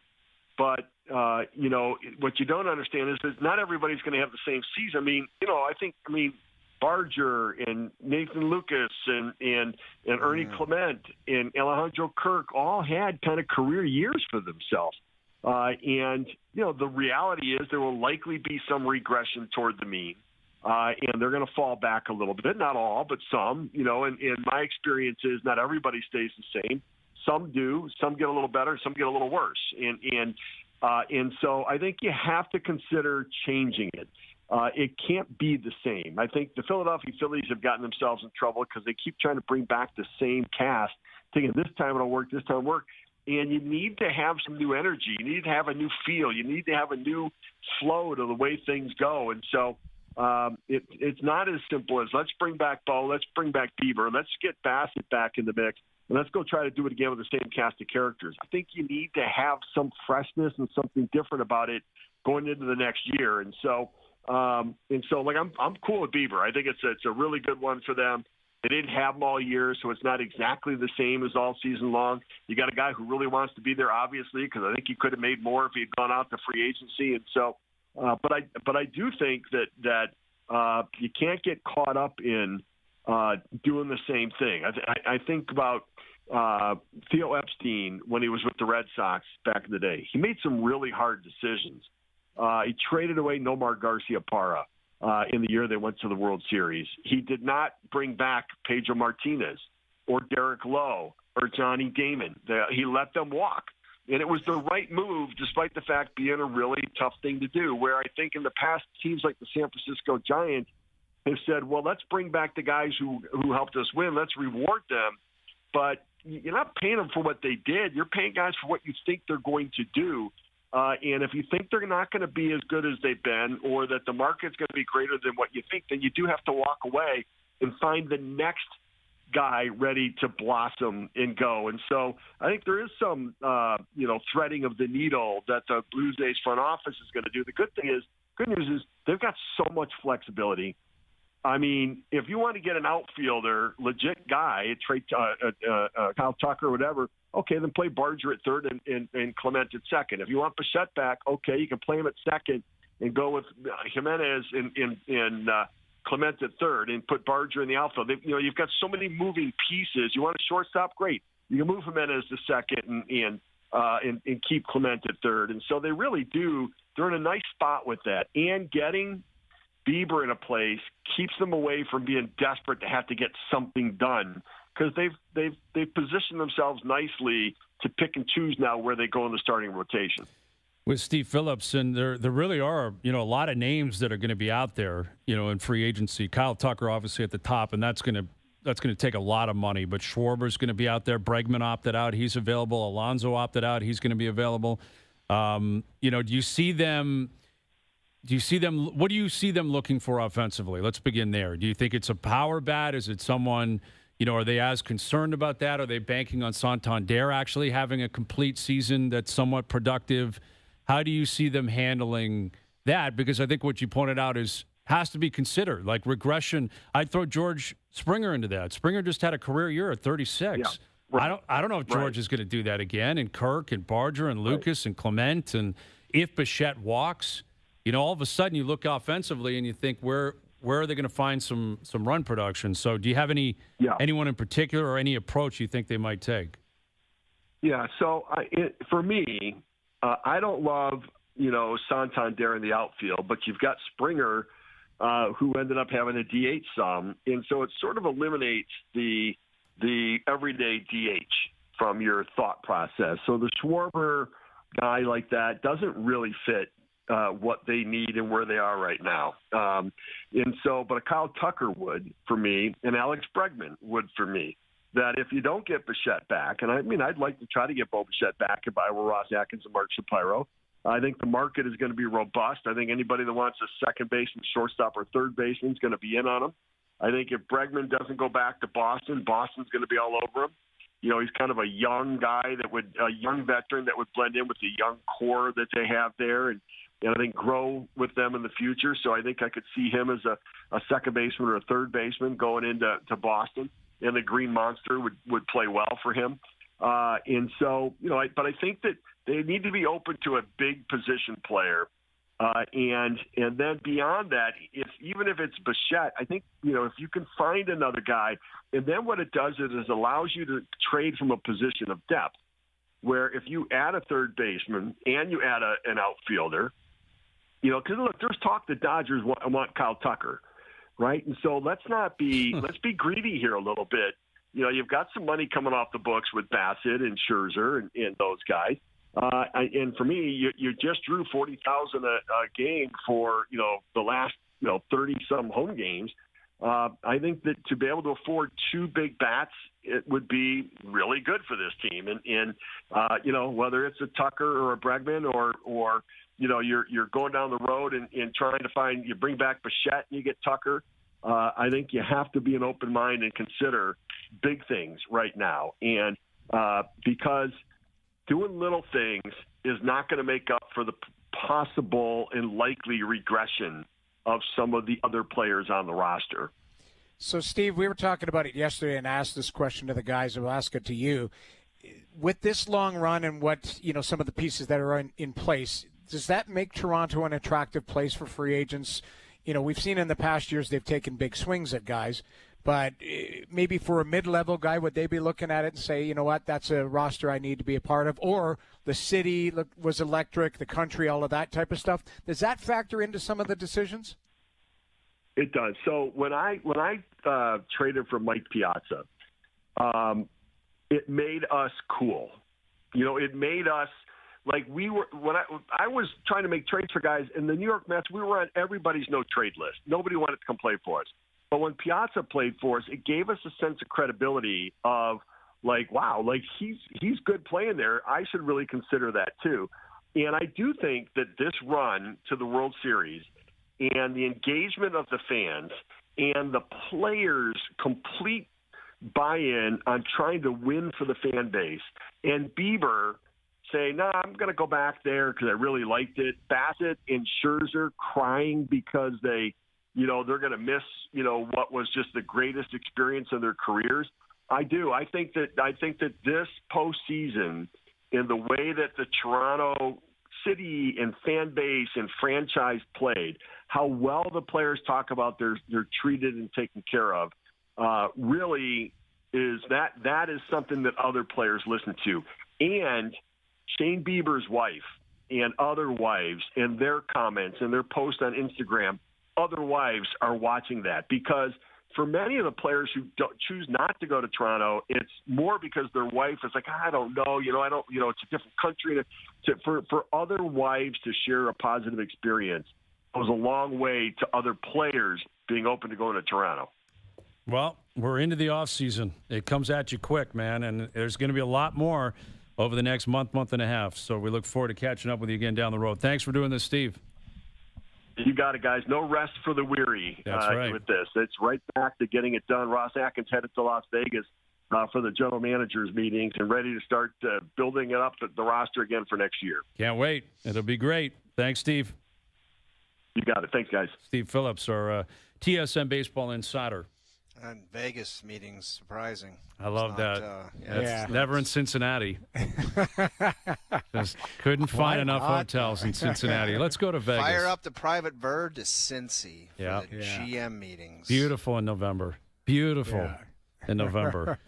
but what you don't understand is that not everybody's going to have the same season. I mean, Barger and Nathan Lucas and Ernie Clement and Alejandro Kirk all had kind of career years for themselves. And the reality is there will likely be some regression toward the mean, and they're going to fall back a little bit. Not all, but some. And my experience is not everybody stays the same. Some do. Some get a little better. Some get a little worse. And so I think you have to consider changing it. It can't be the same. I think the Philadelphia Phillies have gotten themselves in trouble because they keep trying to bring back the same cast, thinking this time it'll work, this time it'll work. And you need to have some new energy. You need to have a new feel. You need to have a new flow to the way things go. And so it's not as simple as let's bring back Bo, let's bring back Bieber, let's get Bassett back in the mix, and let's go try to do it again with the same cast of characters. I think you need to have some freshness and something different about it going into the next year. And so And so, like, I'm cool with Bieber. I think it's a really good one for them. They didn't have him all year, so it's not exactly the same as all season long. You got a guy who really wants to be there, obviously, because I think he could have made more if he'd gone out to free agency. And so, but I do think that you can't get caught up in doing the same thing. I think about Theo Epstein when he was with the Red Sox back in the day. He made some really hard decisions. He traded away Nomar Garciaparra in the year they went to the World Series. He did not bring back Pedro Martinez or Derek Lowe or Johnny Damon. He let them walk. And it was the right move, despite the fact being a really tough thing to do, where I think in the past teams like the San Francisco Giants have said, well, let's bring back the guys who helped us win. Let's reward them. But you're not paying them for what they did. You're paying guys for what you think they're going to do. And if you think they're not going to be as good as they've been, or that the market's going to be greater than what you think, then you do have to walk away and find the next guy ready to blossom and go. And so I think there is some, threading of the needle that the Blue Jays front office is going to do. The good news is they've got so much flexibility. I mean, if you want to get an outfielder, legit guy, Kyle Tucker or whatever, okay, then play Barger at third and Clement at second. If you want Bichette back, okay, you can play him at second and go with Jimenez and Clement at third and put Barger in the outfield. You've got so many moving pieces. You want a shortstop? Great. You can move Jimenez to second and keep Clement at third. And so they really do. They're in a nice spot with that. And getting Bieber in a place keeps them away from being desperate to have to get something done, because they've positioned themselves nicely to pick and choose now where they go in the starting rotation. With Steve Phillips, and there really are a lot of names that are going to be out there in free agency. Kyle Tucker obviously at the top, and that's going to take a lot of money. But Schwarber's going to be out there. Bregman opted out; he's available. Alonso opted out; he's going to be available. Do you see them? What do you see them looking for offensively? Let's begin there. Do you think it's a power bat? Is it someone, are they as concerned about that? Are they banking on Santander actually having a complete season that's somewhat productive? How do you see them handling that? Because I think what you pointed out has to be considered, like regression. I'd throw George Springer into that. Springer just had a career year at 36. Yeah, right. I don't know if George is going to do that again, and Kirk and Barger and Lucas and Clement, and if Bichette walks, all of a sudden you look offensively and you think, where are they going to find some run production? So do you have anyone in particular or any approach you think they might take? Yeah, so for me, I don't love, Santander in the outfield, but you've got Springer who ended up having a DH some, and so it sort of eliminates the everyday DH from your thought process. So the Schwarber guy like that doesn't really fit what they need and where they are right now. But a Kyle Tucker would for me, and Alex Bregman would for me. That if you don't get Bichette back, and I'd like to try to get Bo Bichette back if I were Ross Atkins and Mark Shapiro. I think the market is going to be robust. I think anybody that wants a second baseman, shortstop, or third baseman is going to be in on him. I think if Bregman doesn't go back to Boston's going to be all over him. He's kind of a young guy a young veteran that would blend in with the young core that they have there, and I think grow with them in the future. So I think I could see him as a second baseman or a third baseman going into Boston, and the Green Monster would play well for him. But I think that they need to be open to a big position player. And then beyond that, even if it's Bichette, I think, if you can find another guy, and then what it does is allows you to trade from a position of depth, where if you add a third baseman and you add an outfielder, because look, there's talk the Dodgers want Kyle Tucker, right? And so let's be greedy here a little bit. You've got some money coming off the books with Bassett and Scherzer and those guys. And for me, you just drew $40,000 a game for the last 30 some home games. I think that to be able to afford two big bats, it would be really good for this team. And whether it's a Tucker or a Bregman or you're going down the road and trying to you bring back Bichette and you get Tucker. I think you have to be an open mind and consider big things right now. And because doing little things is not going to make up for the possible and likely regression of some of the other players on the roster. So, Steve, we were talking about it yesterday and asked this question to the guys. I'll ask it to you. With this long run and what, some of the pieces that are in place, does that make Toronto an attractive place for free agents? We've seen in the past years they've taken big swings at guys, but maybe for a mid-level guy, would they be looking at it and say, you know what, that's a roster I need to be a part of? Or the city was electric, the country, all of that type of stuff. Does that factor into some of the decisions? It does. So when I traded for Mike Piazza, it made us cool. It made us like we were. When I was trying to make trades for guys in the New York Mets, we were on everybody's no trade list. Nobody wanted to come play for us. But when Piazza played for us, it gave us a sense of credibility of like, wow, like he's good playing there. I should really consider that too. And I do think that this run to the World Series and the engagement of the fans and the players' complete buy-in on trying to win for the fan base, and Bieber saying, "No, I'm going to go back there because I really liked it." Bassett and Scherzer crying because they're going to miss, what was just the greatest experience of their careers. I do. I think that this postseason, in the way that the Toronto city and fan base and franchise played, how well the players talk about they're treated and taken care of, really is that is something that other players listen to. And Shane Bieber's wife and other wives and their comments and their posts on Instagram, other wives are watching that, because for many of the players who choose not to go to Toronto, it's more because their wife is like, I don't know, it's a different country. For other wives to share a positive experience goes a long way to other players being open to going to Toronto. Well, we're into the offseason. It comes at you quick, man, and there's going to be a lot more over the next month and a half. So we look forward to catching up with you again down the road. Thanks for doing this, Steve. You got it, guys. No rest for the weary. That's right. With this. It's right back to getting it done. Ross Atkins headed to Las Vegas for the general managers meetings and ready to start building it up the roster again for next year. Can't wait. It'll be great. Thanks, Steve. You got it. Thanks, guys. Steve Phillips, our TSN baseball insider. And Vegas meetings, surprising. I love that. Yeah. Never in Cincinnati. Just couldn't find enough hotels in Cincinnati. Let's go to Vegas. Fire up the private bird to Cincy for Yeah. the GM meetings. Beautiful in November. Beautiful in November.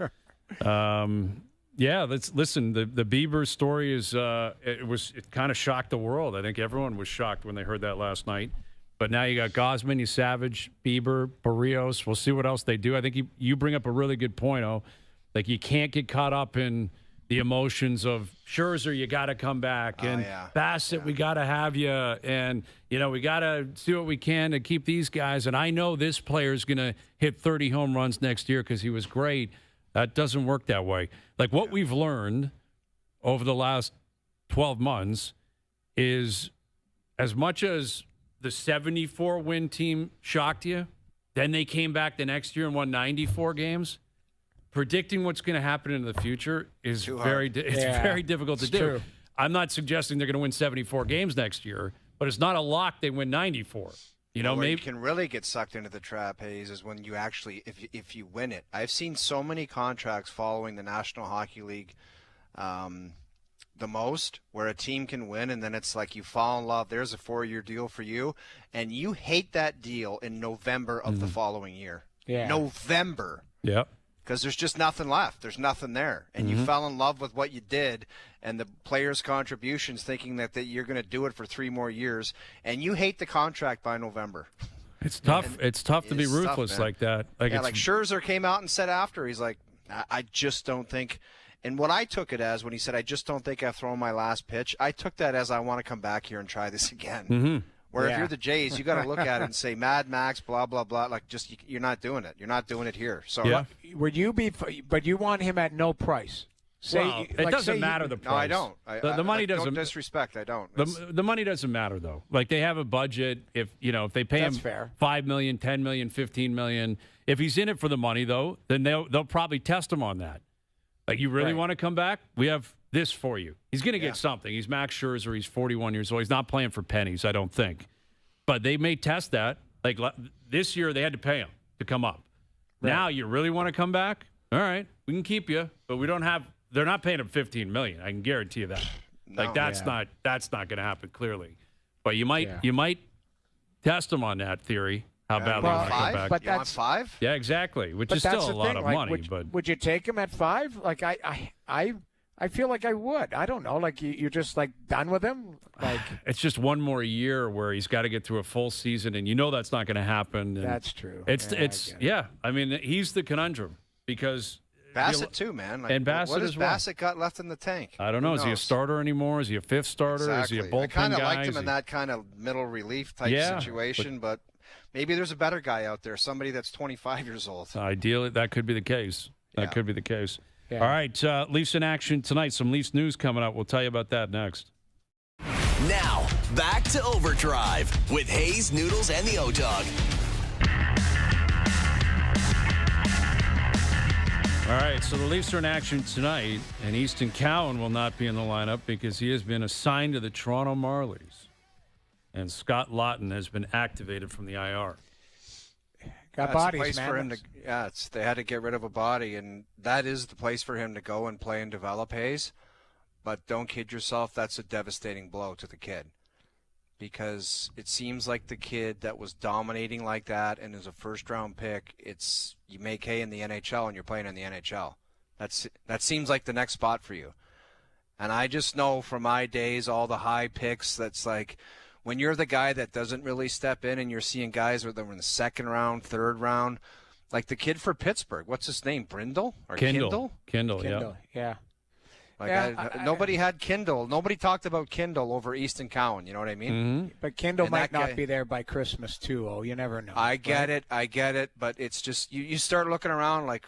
Let's listen. The Bieber story is it kind of shocked the world. I think everyone was shocked when they heard that last night. But now you got Gausman, you Savage, Bieber, Barrios. We'll see what else they do. I think you bring up a really good point, Like, you can't get caught up in the emotions of Scherzer, you got to come back. And Bassett, we got to have you. And, we got to do what we can to keep these guys. And I know this player is going to hit 30 home runs next year because he was great. That doesn't work that way. Like, what we've learned over the last 12 months is, as much as the 74-win team shocked you, then they came back the next year and won 94 games. Predicting what's going to happen in the future is very difficult to do. True. I'm not suggesting they're going to win 74 games next year, but it's not a lock they win 94. Where you can really get sucked into the trap, Hayes, is when you actually, if you win it. I've seen so many contracts following the National Hockey League the most, where a team can win and then it's like you fall in love. There's a 4-year deal for you, and you hate that deal in November of the following year. Yeah. November. Yep. Because there's just nothing left. There's nothing there. And you fell in love with what you did and the players' contributions, thinking that you're going to do it for 3 more years, and you hate the contract by November. It's tough. It's tough to be ruthless like that. Like Scherzer came out and said after, he's like, I just don't think. And what I took it as when he said, I just don't think I've thrown my last pitch, I took that as I want to come back here and try this again. Where if you're the Jays, you got to look at it and say, Mad Max, blah, blah, blah. Like, just you're not doing it. You're not doing it here. So Would you be? But you want him at no price. It doesn't matter the price. No, I don't. The money doesn't. Don't disrespect. I don't. The money doesn't matter though. Like, they have a budget. If they pay him $5 million, $10 million, $15 million. If he's in it for the money though, then they'll probably test him on that. Like, you really want to come back? We have this for you. He's going to get something. He's Max Scherzer. He's 41 years old. He's not playing for pennies, I don't think. But they may test that. Like this year, they had to pay him to come up. Right. Now you really want to come back? All right, we can keep you, but we don't have. They're not paying him $15 million. I can guarantee you that. No, like that's not going to happen clearly. But you might test him on that theory. How badly you want to come back? But that's 5. Yeah, exactly. Which is still a lot of money. Would you take him at 5? Like I feel like I would. I don't know. Like you're just like done with him. Like it's just one more year where he's got to get through a full season, and that's not going to happen. And that's true. I mean, he's the conundrum because Bassett too, man. Like, and Bassett what has as well. Bassett got left in the tank? I don't know. Is he a starter anymore? Is he a fifth starter? Exactly. Is he a bullpen guy? I kind of liked him in that kind of middle relief type situation, but maybe there's a better guy out there, somebody that's 25 years old. Ideally, that could be the case. That could be the case. Yeah. All right, Leafs in action tonight. Some Leafs news coming up. We'll tell you about that next. Now, back to OverDrive with Hayes, Noodles, and the O-Dog. All right, so the Leafs are in action tonight, and Easton Cowan will not be in the lineup because he has been assigned to the Toronto Marlies. And Scott Laughton has been activated from the IR. Got bodies, place man. for him to, they had to get rid of a body, and that is the place for him to go and play and develop, Hayes. But don't kid yourself, that's a devastating blow to the kid. Because it seems like the kid that was dominating like that and is a first-round pick, you make hay in the NHL and you're playing in the NHL. That seems like the next spot for you. And I just know from my days, all the high picks, that's like when you're the guy that doesn't really step in and you're seeing guys that were in the second round, third round, like the kid for Pittsburgh. What's his name? Brindle? Or Kindle? Kindle, yeah. Nobody had Kindle. Nobody talked about Kindle over Easton Cowan. You know what I mean? Mm-hmm. But Kindle might not be there by Christmas, too. Oh, you never know. I get it. But it's just you start looking around like,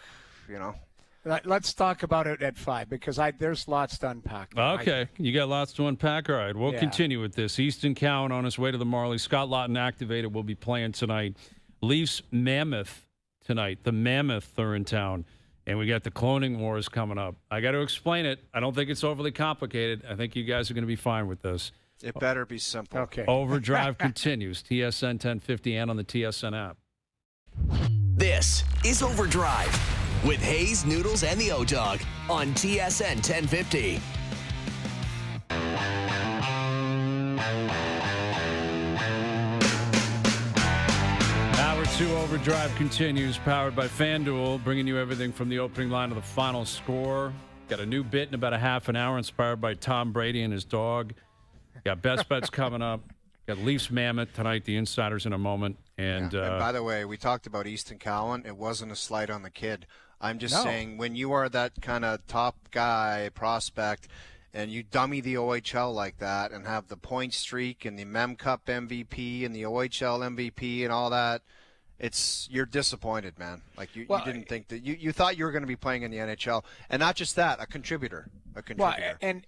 Let's talk about it at 5 because there's lots to unpack. Okay, you got lots to unpack. All right, we'll continue with this. Easton Cowan on his way to the Marlies. Scott Laughton activated. Will be playing tonight. Leafs Mammoth tonight. The Mammoth are in town. And we got the cloning wars coming up. I got to explain it. I don't think it's overly complicated. I think you guys are going to be fine with this. It better be simple. Okay. OverDrive continues. TSN 1050 and on the TSN app. This is OverDrive with Hayes, Noodles, and the O-Dog on TSN 1050. Hour 2 OverDrive continues, powered by FanDuel, bringing you everything from the opening line to the final score. Got a new bit in about a half an hour inspired by Tom Brady and his dog. Got best bets coming up. Got Leafs Mammoth tonight, the Insiders in a moment. And by the way, we talked about Easton Cowan. It wasn't a slight on the kid. I'm just saying when you are that kind of top guy prospect and you dummy the OHL like that and have the point streak and the Mem Cup MVP and the OHL MVP and all that, you're disappointed, man. Like you didn't think that you thought you were going to be playing in the NHL, and not just that, a contributor. Well, and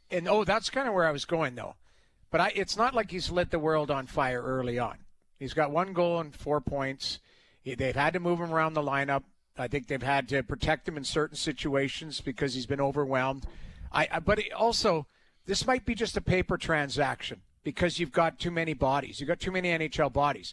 that's kind of where I was going though. But it's not like he's lit the world on fire early on. He's got 1 goal and 4 points. They've had to move him around the lineup. I think they've had to protect him in certain situations because he's been overwhelmed. But also, this might be just a paper transaction because you've got too many bodies. You've got too many NHL bodies.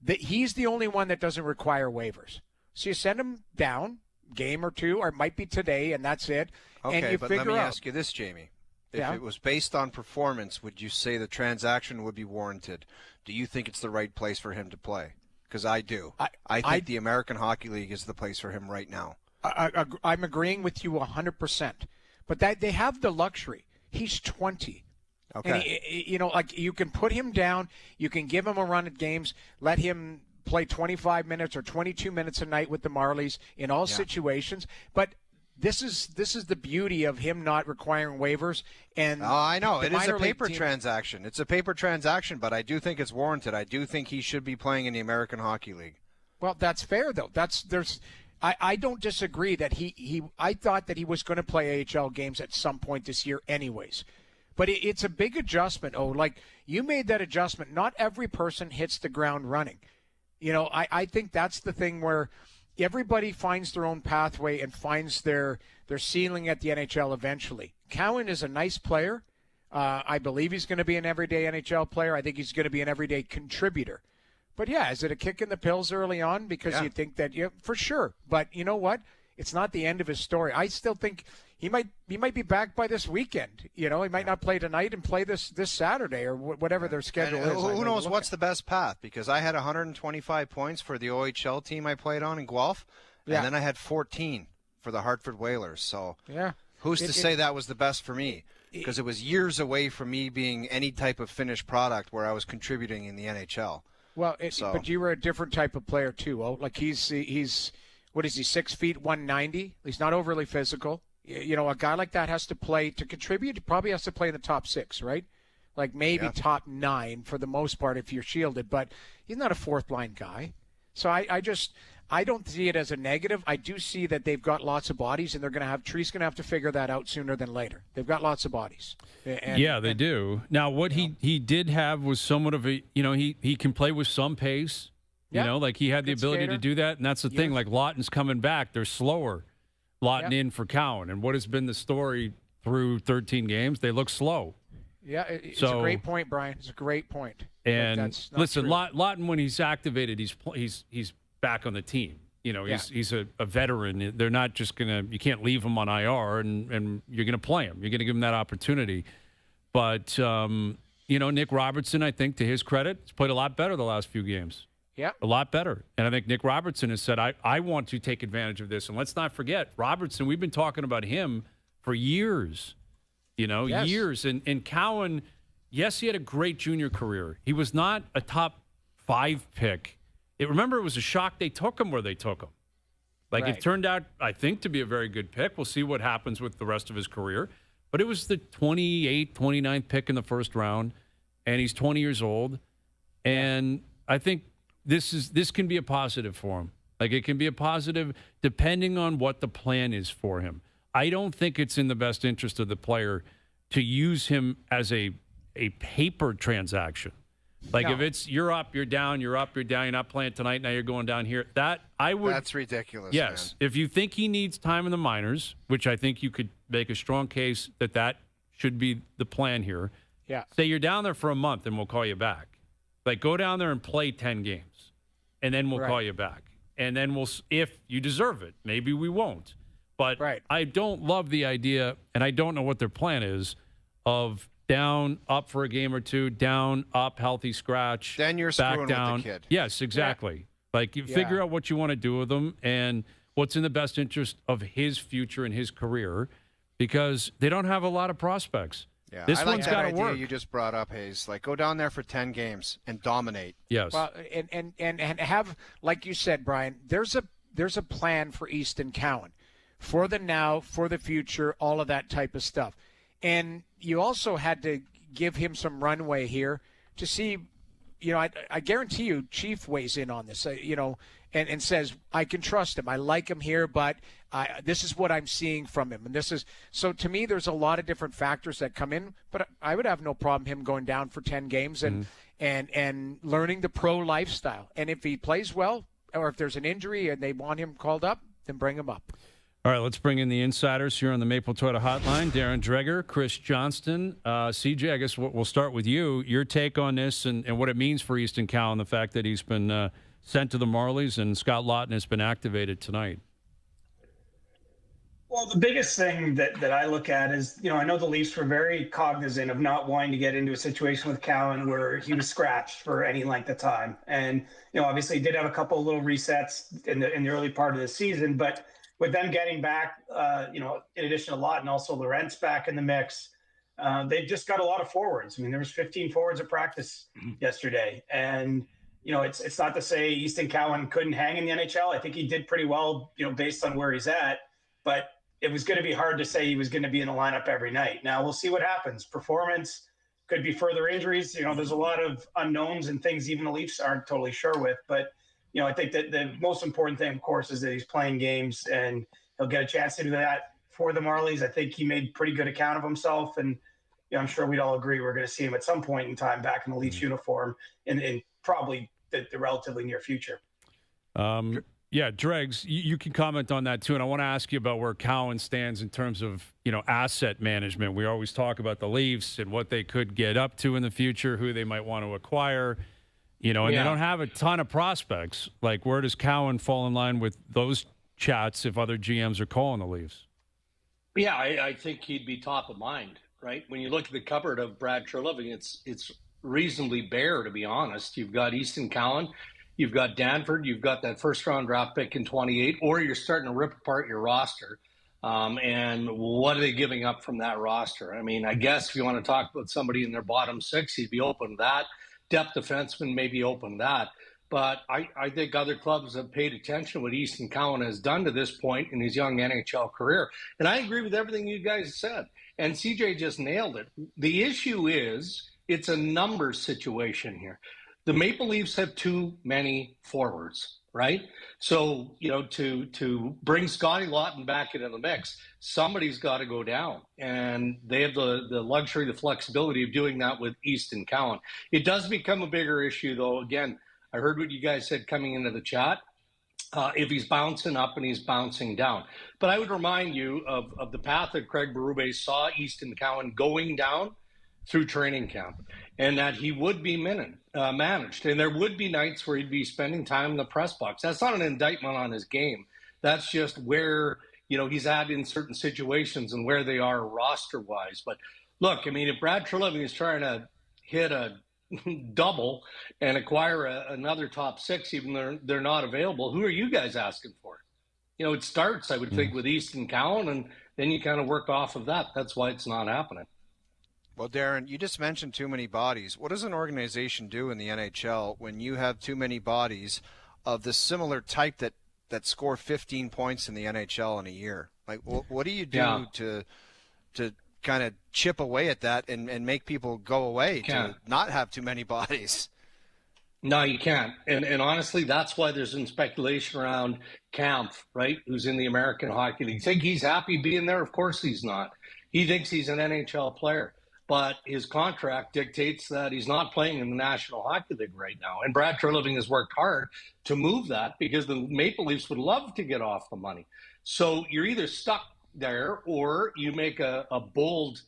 He's the only one that doesn't require waivers. So you send him down, game or two, or it might be today, and that's it. Okay, and you but figure let me out. ask you this, Jamie. If it was based on performance, would you say the transaction would be warranted? Do you think it's the right place for him to play? Because I do. I think the American Hockey League is the place for him right now. I'm agreeing with you 100%. But they have the luxury. He's 20. Okay. And you can put him down. You can give him a run at games. Let him play 25 minutes or 22 minutes a night with the Marlies in all situations. But this is the beauty of him not requiring waivers. And I know it is a paper transaction. It's a paper transaction, but I do think it's warranted. I do think he should be playing in the American Hockey League. Well, that's fair though. I don't disagree that I thought that he was going to play AHL games at some point this year, anyways. But it's a big adjustment. Like you made that adjustment. Not every person hits the ground running. I think that's the thing where everybody finds their own pathway and finds their ceiling at the NHL eventually. Cowan is a nice player. I believe he's going to be an everyday NHL player. I think he's going to be an everyday contributor. But, yeah, is it a kick in the pills early on because you think that, for sure. But you know what? It's not the end of his story. I still think he might be back by this weekend. He might not play tonight and play this Saturday or whatever their schedule is. Who knows what's the best path? Because I had 125 points for the OHL team I played on in Guelph, and then I had 14 for the Hartford Whalers. So who's to say that was the best for me? Because it was years away from me being any type of finished product where I was contributing in the NHL. Well, but you were a different type of player too. Oh, like he's what is he? 6 feet 190. He's not overly physical. A guy like that has to play to contribute. He probably has to play in the top 6, right? Like maybe top 9 for the most part if you're shielded. But he's not a fourth line guy. So I don't see it as a negative. I do see that they've got lots of bodies, and Tree's going to have to figure that out sooner than later. They've got lots of bodies. They do. Now, what he did have was somewhat of a, he can play with some pace. Like he had the ability to do that, and that's the thing. Like Lawton's coming back. They're slower. Lawton in for Cowan. And what has been the story through 13 games? They look slow. Yeah, it's a great point, Brian. It's a great point. And listen, Lawton, when he's activated, he's back on the team. He's a veteran. They're not just you can't leave him on IR and you're gonna play him. You're gonna give him that opportunity. But Nick Robertson, I think to his credit, has played a lot better the last few games. Yeah, a lot better. And I think Nick Robertson has said, I want to take advantage of this. And let's not forget, Robertson, we've been talking about him for years. Years. And Cowan, yes, he had a great junior career. He was not a top 5 pick. Remember, it was a shock they took him where they took him. It turned out, I think, to be a very good pick. We'll see what happens with the rest of his career. But it was the 28th, 29th pick in the first round, and he's 20 years old. And I think this can be a positive for him. It can be a positive depending on what the plan is for him. I don't think it's in the best interest of the player to use him as a paper transaction. If it's you're up, you're down, you're up, you're down, you're not playing tonight, now you're going down here. That's ridiculous. Yes. Man. If you think he needs time in the minors, which I think you could make a strong case that should be the plan here. Yeah. Say you're down there for a month and we'll call you back. Go down there and play 10 games. And then we'll call you back. And then if you deserve it, maybe we won't. But I don't love the idea, and I don't know what their plan is, of down, up for a game or two, down, up, healthy scratch, then you're back screwing down. With the kid. Yes, exactly. You figure out what you want to do with them and what's in the best interest of his future and his career, because they don't have a lot of prospects. Yeah, this I like one's that got to idea work. You just brought up, Hayes. Go down there for 10 games and dominate. Yes. Well, and have, like you said, Brian, there's a plan for Easton Cowan, for the now, for the future, all of that type of stuff. And you also had to give him some runway here to see, I guarantee you Chief weighs in on this, and says, I can trust him. I like him here, but this is what I'm seeing from him. And so to me, there's a lot of different factors that come in, but I would have no problem him going down for 10 games and learning the pro lifestyle. And if he plays well, or if there's an injury and they want him called up, then bring him up. All right, let's bring in the insiders here on the Maple Toyota Hotline. Darren Dreger, Chris Johnston. CJ, I guess we'll start with you. Your take on this and what it means for Easton Cowan, the fact that he's been sent to the Marlies and Scott Lawton has been activated tonight. Well, the biggest thing that I look at is, I know the Leafs were very cognizant of not wanting to get into a situation with Cowan where he was scratched for any length of time. And, obviously he did have a couple of little resets in the early part of the season, but with them getting back, in addition to Lawton, also Lorentz back in the mix, they've just got a lot of forwards. I mean, there was 15 forwards at practice yesterday. And, it's not to say Easton Cowan couldn't hang in the NHL. I think he did pretty well, based on where he's at. But it was going to be hard to say he was going to be in the lineup every night. Now, we'll see what happens. Performance could be further injuries. There's a lot of unknowns and things even the Leafs aren't totally sure with. But I think that the most important thing, of course, is that he's playing games and he'll get a chance to do that for the Marlies. I think he made pretty good account of himself. And I'm sure we'd all agree we're going to see him at some point in time back in the Leafs uniform in probably the relatively near future. Yeah, Dregs, you can comment on that too. And I want to ask you about where Cowan stands in terms of, asset management. We always talk about the Leafs and what they could get up to in the future, who they might want to acquire, and they don't have a ton of prospects. Like, where does Cowan fall in line with those chats if other GMs are calling the Leafs? Yeah, I think he'd be top of mind, right? When you look at the cupboard of Brad Treliving, it's reasonably bare, to be honest. You've got Easton, Cowan. You've got Danford, you've got that first-round draft pick in 28, or you're starting to rip apart your roster. And what are they giving up from that roster? I mean, I guess if you want to talk about somebody in their bottom six, he'd be open to that. Depth defenseman may be open to that. But I think other clubs have paid attention to what Easton Cowan has done to this point in his young NHL career. And I agree with everything you guys said. And CJ just nailed it. The issue is it's a numbers situation here. The Maple Leafs have too many forwards, right? So, to bring Scotty Lawton back into the mix, somebody's got to go down. And they have the luxury, the flexibility of doing that with Easton Cowan. It does become a bigger issue, though. Again, I heard what you guys said coming into the chat. If he's bouncing up and he's bouncing down. But I would remind you of the path that Craig Berube saw Easton Cowan going down through training camp, and that he would be managed. And there would be nights where he'd be spending time in the press box. That's not an indictment on his game. That's just where, he's at in certain situations and where they are roster-wise. But look, I mean, if Brad Treliving is trying to hit a double and acquire another top six, even though they're not available, who are you guys asking for? It starts, I would think, with Easton Cowan, and then you kind of work off of that. That's why it's not happening. Well, Darren, you just mentioned too many bodies. What does an organization do in the NHL when you have too many bodies of the similar type that score 15 points in the NHL in a year? Like, what do you do to kind of chip away at that and make people go away to not have too many bodies? No, you can't. And honestly, that's why there's been speculation around Kampf, right, who's in the American Hockey League. Think he's happy being there? Of course he's not. He thinks he's an NHL player. But his contract dictates that he's not playing in the National Hockey League right now. And Brad Treliving has worked hard to move that because the Maple Leafs would love to get off the money. So you're either stuck there or you make a bold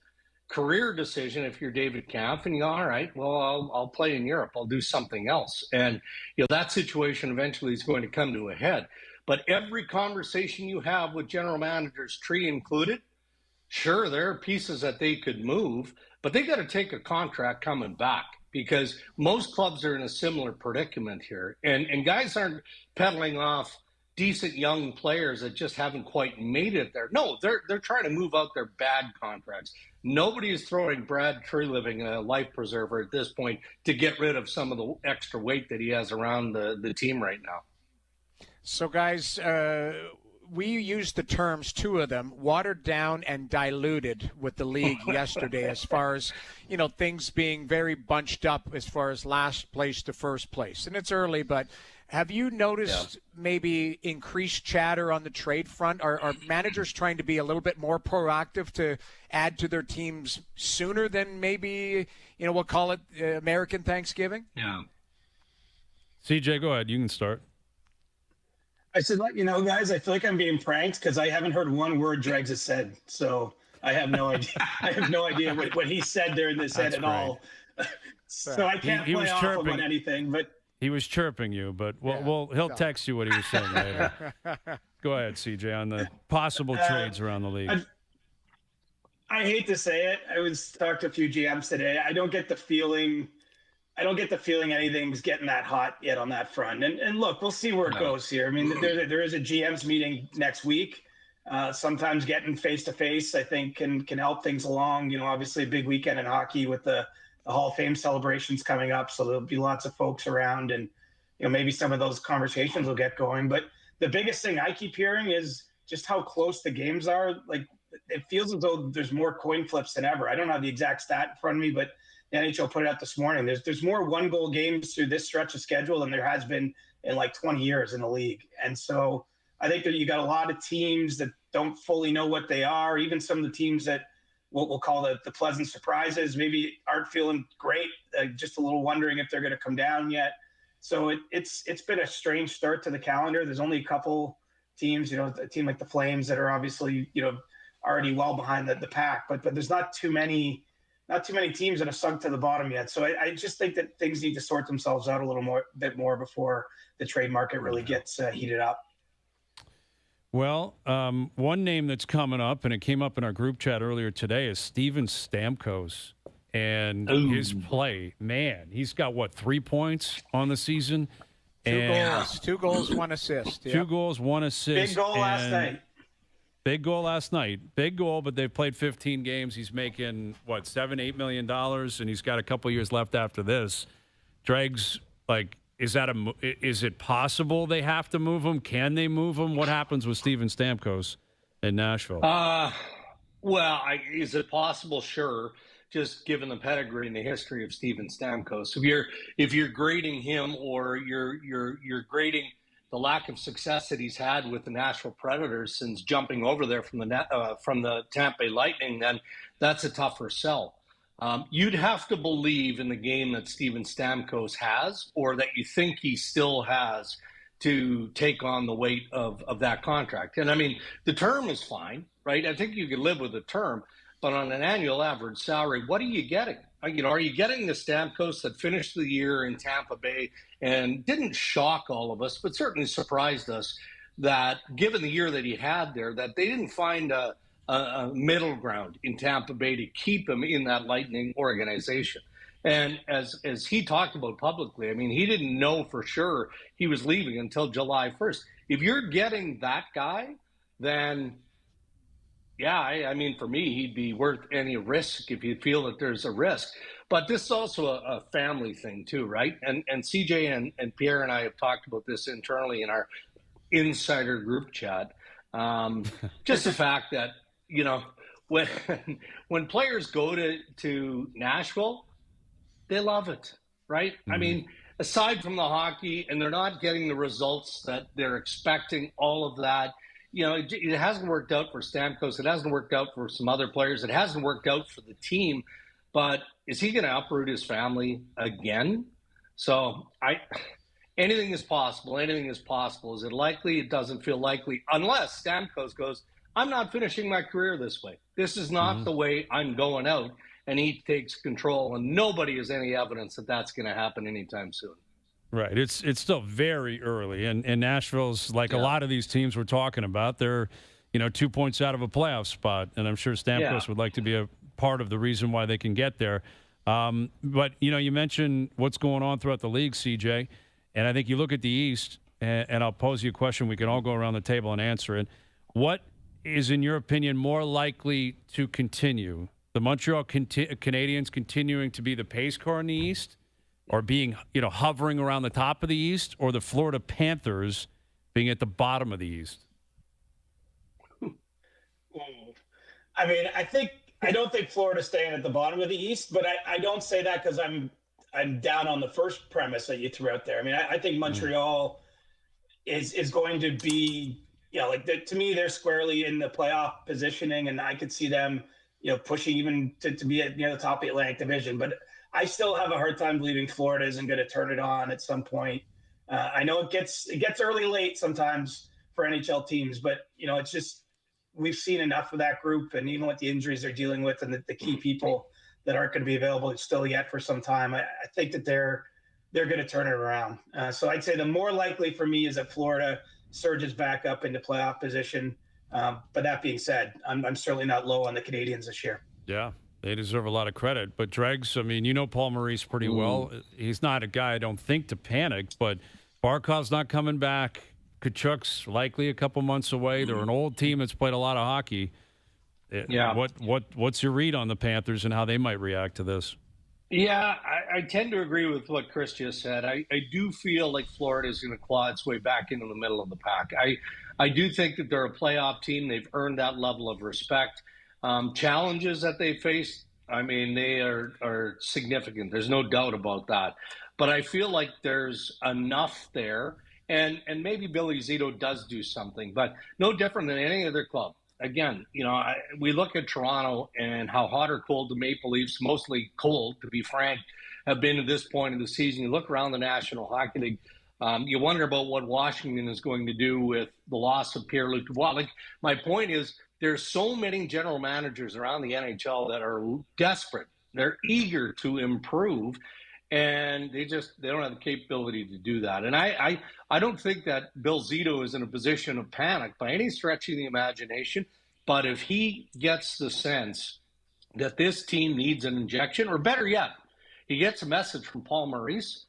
career decision if you're David Kampf and you go, all right, well, I'll play in Europe. I'll do something else. And that situation eventually is going to come to a head. But every conversation you have with general managers, Tree included, sure, there are pieces that they could move, but they got to take a contract coming back because most clubs are in a similar predicament here. And guys aren't peddling off decent young players that just haven't quite made it there. No, they're trying to move out their bad contracts. Nobody is throwing Brad Treliving a life preserver at this point to get rid of some of the extra weight that he has around the team right now. So, guys, we used the terms, two of them, watered down and diluted with the league yesterday as far as, things being very bunched up as far as last place to first place. And it's early, but have you noticed maybe increased chatter on the trade front? Are managers trying to be a little bit more proactive to add to their teams sooner than maybe, we'll call it American Thanksgiving? Yeah. CJ, go ahead. You can start. I said, guys, I feel like I'm being pranked because I haven't heard one word Dregs has said. So I have no idea. I have no idea what he said there in this head at all. So I can't play off him on anything. But he was chirping you, but he'll text you what he was saying later. Go ahead, CJ, on the possible trades around the league. I hate to say it. I was talking to a few GMs today. I don't get the feeling anything's getting that hot yet on that front. And look, we'll see where it goes here. I mean, there is a GM's meeting next week. Sometimes getting face-to-face, I think, can help things along. Obviously a big weekend in hockey with the Hall of Fame celebrations coming up. So there'll be lots of folks around and, maybe some of those conversations will get going. But the biggest thing I keep hearing is just how close the games are. Like, it feels as though there's more coin flips than ever. I don't have the exact stat in front of me, but the NHL put it out this morning. There's more one-goal games through this stretch of schedule than there has been in like 20 years in the league. And so I think that you got a lot of teams that don't fully know what they are. Even some of the teams that we'll call the pleasant surprises maybe aren't feeling great, just a little wondering if they're going to come down yet. So it's been a strange start to the calendar. There's only a couple teams, a team like the Flames that are obviously, already well behind the pack, but there's not too many teams that have sunk to the bottom yet. So I just think that things need to sort themselves out a bit more before the trade market really gets heated up. Well, one name that's coming up, and it came up in our group chat earlier today, is Steven Stamkos. And his play, man, he's got, 3 points on the season? Two goals, 1 assist. Yep. 2 goals, 1 assist. Big goal last night. Big goal last night. Big goal, but they've played 15 games. He's making, $7-8 million, and he's got a couple years left after this. Dregs, is it possible they have to move him? Can they move him? What happens with Steven Stamkos in Nashville? Is it possible? Sure. Just given the pedigree and the history of Steven Stamkos, if you're grading him, or you're grading the lack of success that he's had with the Nashville Predators since jumping over there from the Tampa Bay Lightning, then that's a tougher sell. You'd have to believe in the game that Steven Stamkos has, or that you think he still has, to take on the weight of that contract. And I mean, the term is fine, right? I think you could live with the term. But on an annual average salary, what are you getting? Are you getting the Stamkos that finished the year in Tampa Bay and didn't shock all of us, but certainly surprised us, that given the year that he had there, that they didn't find a middle ground in Tampa Bay to keep him in that Lightning organization. And as he talked about publicly, I mean, he didn't know for sure he was leaving until July 1st. If you're getting that guy, then yeah, I mean, for me, he'd be worth any risk if you feel that there's a risk. But this is also a family thing too, right? And CJ and Pierre and I have talked about this internally in our insider group chat. Just the fact that, when players go to Nashville, they love it, right? Mm-hmm. I mean, aside from the hockey, and they're not getting the results that they're expecting, all of that. It hasn't worked out for Stamkos. It hasn't worked out for some other players. It hasn't worked out for the team. But is he going to uproot his family again? So anything is possible. Anything is possible. Is it likely? It doesn't feel likely, unless Stamkos goes, I'm not finishing my career this way. This is not the way I'm going out. And he takes control. And nobody has any evidence that that's going to happen anytime soon. Right. It's still very early, and Nashville's a lot of these teams we're talking about. They're 2 points out of a playoff spot, and I'm sure Stamkos would like to be a part of the reason why they can get there. But you mentioned what's going on throughout the league, CJ, and I think you look at the East, and I'll pose you a question. We can all go around the table and answer it. What is, in your opinion, more likely to continue? The Montreal Canadiens continuing to be the pace car in the East, or being, hovering around the top of the East, or the Florida Panthers being at the bottom of the East? I mean, I don't think Florida's staying at the bottom of the East, but I don't say that because I'm down on the first premise that you threw out there. I mean, I think Montreal is going to be, to me, they're squarely in the playoff positioning, and I could see them, pushing even to be at the top of the Atlantic Division, but I still have a hard time believing Florida isn't going to turn it on at some point. I know it gets early late sometimes for NHL teams, but it's just, we've seen enough of that group, and even with the injuries they're dealing with and the key people that aren't going to be available still yet for some time, I think that they're going to turn it around. So I'd say the more likely for me is that Florida surges back up into playoff position. But that being said, I'm certainly not low on the Canadiens this year. Yeah. They deserve a lot of credit. But Dregs, I mean, Paul Maurice pretty well. He's not a guy I don't think to panic, but Barkov's not coming back. Kachuk's likely a couple months away. They're an old team that's played a lot of hockey. Yeah. What's your read on the Panthers and how they might react to this? Yeah, I tend to agree with what Chris just said. I do feel like Florida is going to claw its way back into the middle of the pack. I do think that they're a playoff team. They've earned that level of respect. Challenges that they face, I mean, they are significant. There's no doubt about that. But I feel like there's enough there, and maybe Billy Zito does do something, but no different than any other club. Again, we look at Toronto and how hot or cold the Maple Leafs, mostly cold, to be frank, have been to this point of the season. You look around the National Hockey League, you wonder about what Washington is going to do with the loss of Pierre-Luc Dubois. Like, my point is, there's so many general managers around the NHL that are desperate. They're eager to improve, and they don't have the capability to do that. And I don't think that Bill Zito is in a position of panic by any stretch of the imagination. But if he gets the sense that this team needs an injection, or better yet, he gets a message from Paul Maurice,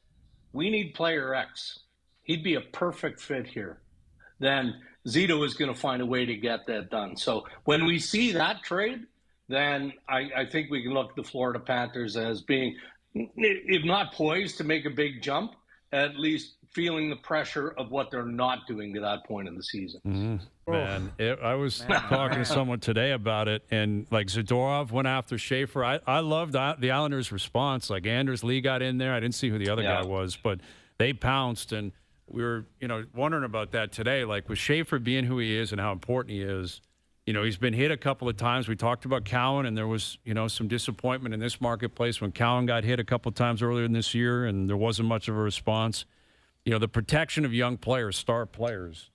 we need player X. He'd be a perfect fit here. Then Zito is going to find a way to get that done. So when we see that trade, then I think we can look at the Florida Panthers as being, if not poised to make a big jump, at least feeling the pressure of what they're not doing to that point in the season. Mm-hmm. Man, I was talking to someone today about it, and like Zadorov went after Schaefer. I loved the Islanders' response. Like Anders Lee got in there. I didn't see who the other guy was, but they pounced, and we were wondering about that today. Like with Schaefer being who he is and how important he is, he's been hit a couple of times. We talked about Cowan, and there was some disappointment in this marketplace when Cowan got hit a couple of times earlier in this year, and there wasn't much of a response. The protection of young players, star players.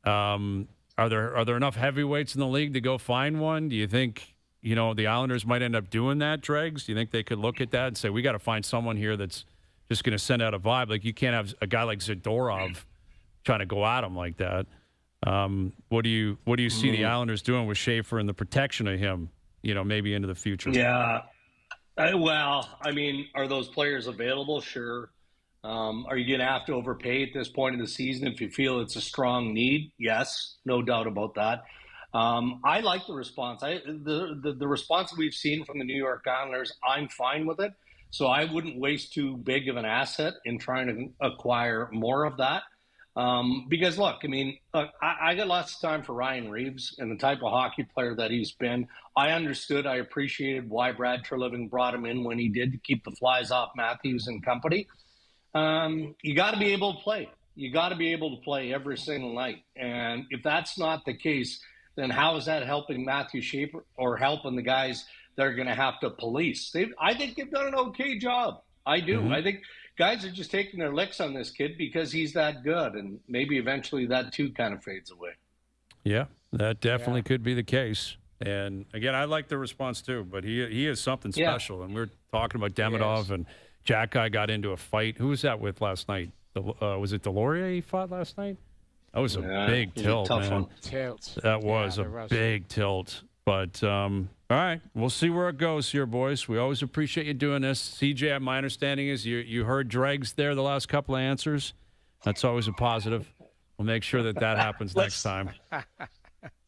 Are there enough heavyweights in the league to go find one? Do you think, the Islanders might end up doing that, Dregs? Do you think they could look at that and say, we got to find someone here that's just going to send out a vibe? Like, you can't have a guy like Zadorov trying to go at him like that. What do you see the Islanders doing with Schaefer and the protection of him, maybe into the future? Yeah. Are those players available? Sure. Are you going to have to overpay at this point in the season if you feel it's a strong need? Yes, no doubt about that. I like the response. The response we've seen from the New York Islanders, I'm fine with it. So I wouldn't waste too big of an asset in trying to acquire more of that. Because, look, I got lots of time for Ryan Reeves and the type of hockey player that he's been. I appreciated why Brad Treliving brought him in when he did to keep the flies off Matthews and company. You got to be able to play. You got to be able to play every single night. And if that's not the case, then how is that helping Matthew Schaefer or helping the guys that are going to have to police? I think they've done an okay job. I do. Mm-hmm. I think guys are just taking their licks on this kid because he's that good. And maybe eventually that too kind of fades away. Yeah, that definitely could be the case. And again, I like the response too, but he is something special. Yeah. And we're talking about Demidov and Jack guy got into a fight. Who was that with last night? Was it Delorier he fought last night? That was a big tilt, tough man. One. Tilt. That was big tilt. But, all right, we'll see where it goes here, boys. We always appreciate you doing this. CJ, my understanding is you heard Dregs there the last couple of answers. That's always a positive. We'll make sure that happens next time.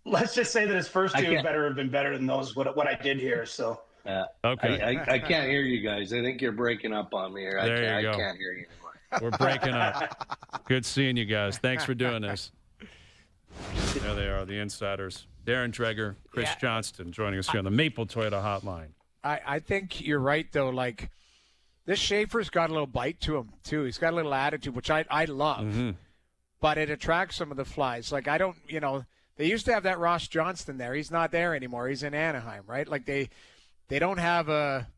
Let's just say that his first two better have been better than those, what I did here, so... Okay. I can't hear you guys. I think you're breaking up on me here. I can't hear you We're anymore. breaking up. Good seeing you guys. Thanks for doing this. There they are, the insiders. Darren Dreger, Chris Johnston joining us here on the Maple Toyota Hotline. I think you're right, though. Like, this Schaefer's got a little bite to him, too. He's got a little attitude, which I love. Mm-hmm. But it attracts some of the flies. Like, I don't, they used to have that Ross Johnston there. He's not there anymore. He's in Anaheim, right? Like, they don't have a,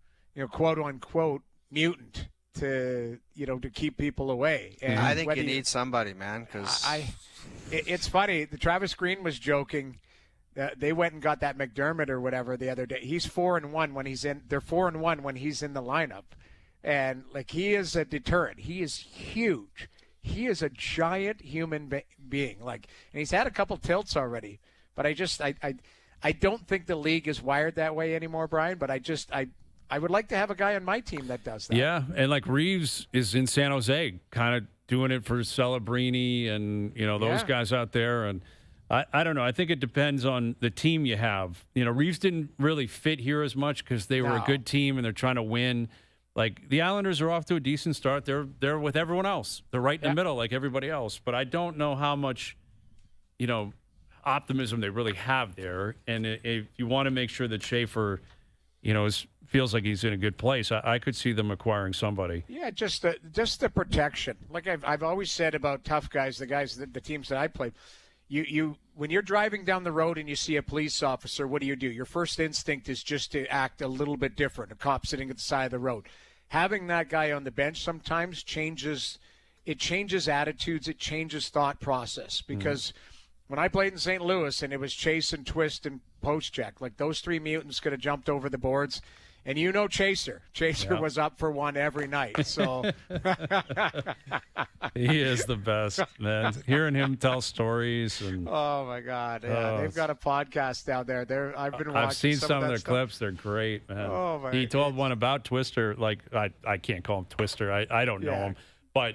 quote unquote mutant to keep people away. And I think you need somebody, man. Because it's funny. The Travis Green was joking. They went and got that McDermott or whatever the other day. He's 4-1 when he's in. They're 4-1 when he's in the lineup, and like he is a deterrent. He is huge. He is a giant human being. Like, and he's had a couple tilts already. But I don't think the league is wired that way anymore, Brian, but I would like to have a guy on my team that does that. Yeah, and like Reeves is in San Jose, kind of doing it for Celebrini and, those guys out there. And I don't know. I think it depends on the team you have. Reeves didn't really fit here as much because they were a good team and they're trying to win. Like, the Islanders are off to a decent start. They're with everyone else. They're right in the middle like everybody else. But I don't know how much, optimism they really have there. And if you want to make sure that Schaefer, feels like he's in a good place, I could see them acquiring somebody. Yeah, just the protection. Like I've always said about tough guys, the teams that I played, you when you're driving down the road and you see a police officer, what do? Your first instinct is just to act a little bit different. A cop sitting at the side of the road. having that guy on the bench sometimes changes attitudes, it changes thought process. Because when I played in St. Louis and it was chase and twist and post check, like those three mutants could have jumped over the boards. And Chaser was up for one every night. So he is the best, man. Hearing him tell stories and oh my God, yeah, they've got a podcast down there. I've been watching. I've seen some of their stuff. clips. They're great, man. Oh my! He told one about Twister. Like I can't call him Twister. I don't know him, but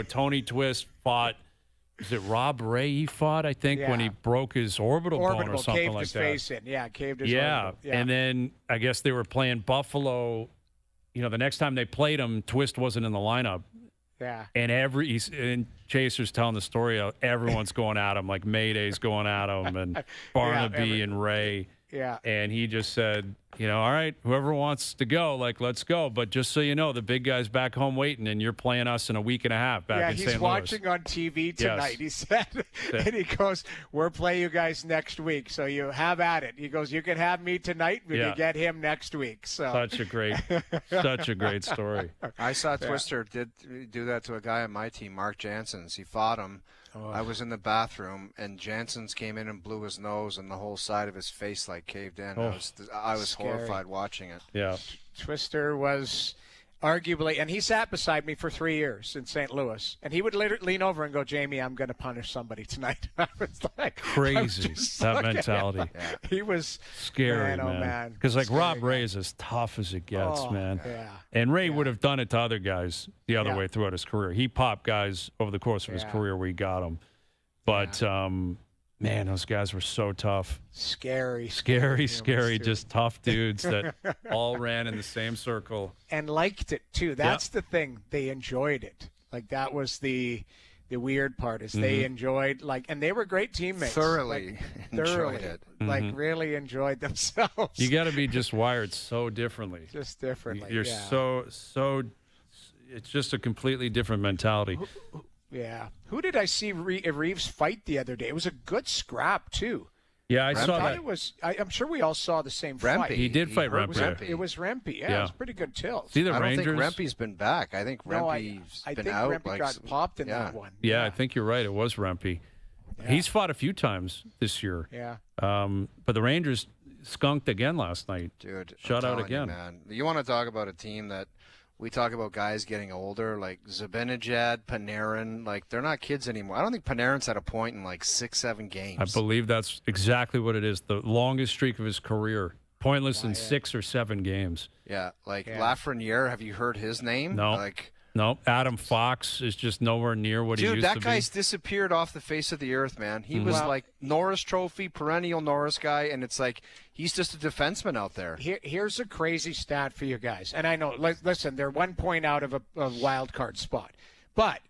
Tony Twist fought. Is it Rob Ray he fought, I think, when he broke his orbital bone or something caved like his that. face in. Yeah, caved his orbital. Yeah. And then I guess they were playing Buffalo. The next time they played him, Twist wasn't in the lineup. Yeah. And Chaser's telling the story of everyone's going at him, like Mayday's going at him, and Barnaby and Ray. Yeah. And he just said, all right, whoever wants to go, let's go. But just so you know, the big guy's back home waiting, and you're playing us in a week and a half back in St. Louis. Yeah, he's watching on TV tonight, he said. And he goes, we'll play you guys next week, so you have at it. He goes, you can have me tonight, but you get him next week. So such a great story. I saw Twister did do that to a guy on my team, Mark Janssens. He fought him. I was in the bathroom, and Janssens came in and blew his nose, and the whole side of his face caved in. I was horrified watching it. Yeah, Twister was arguably, and he sat beside me for 3 years in St. Louis, and he would lean over and go, "Jamie, I'm going to punish somebody tonight." I was like, crazy that mentality. Yeah. He was scary, man. Oh man, because Rob Ray is as tough as it gets, man. Yeah. And Ray would have done it to other guys the other way throughout his career. He popped guys over the course of his career where he got them. But, man, those guys were so tough. Scary, just tough dudes that all ran in the same circle. And liked it, too. That's the thing. They enjoyed it. Like, that was the weird part is they enjoyed, and they were great teammates. Thoroughly enjoyed it. Really enjoyed themselves. You got to be just wired so differently. Just differently. You're so it's just a completely different mentality. Yeah. Who did I see Reeves fight the other day? It was a good scrap, too. Yeah, I saw that. I'm sure we all saw the same fight. He did fight Rempe. It was Rempe. Yeah, it was pretty good tilt. See the I Rangers? don't think Rempe's been back. I think Rempe's been out. I think Rempe got popped in that one. Yeah, I think you're right. It was Rempe. Yeah. He's fought a few times this year. Yeah. But the Rangers skunked again last night. Dude, shut out again. You, man. You want to talk about a team that we talk about guys getting older, like Zibanejad, Panarin, they're not kids anymore. I don't think Panarin's at a point in 6-7 games. I believe that's exactly what it is. The longest streak of his career. Pointless in 6 or 7 games. Yeah, Lafreniere, have you heard his name? No. No, Adam Fox is just nowhere near what he used to be. Dude, that guy's disappeared off the face of the earth, man. He was Norris Trophy, perennial Norris guy, and it's he's just a defenseman out there. Here's a crazy stat for you guys. And I know, listen, they're 1 point out of a wild card spot. But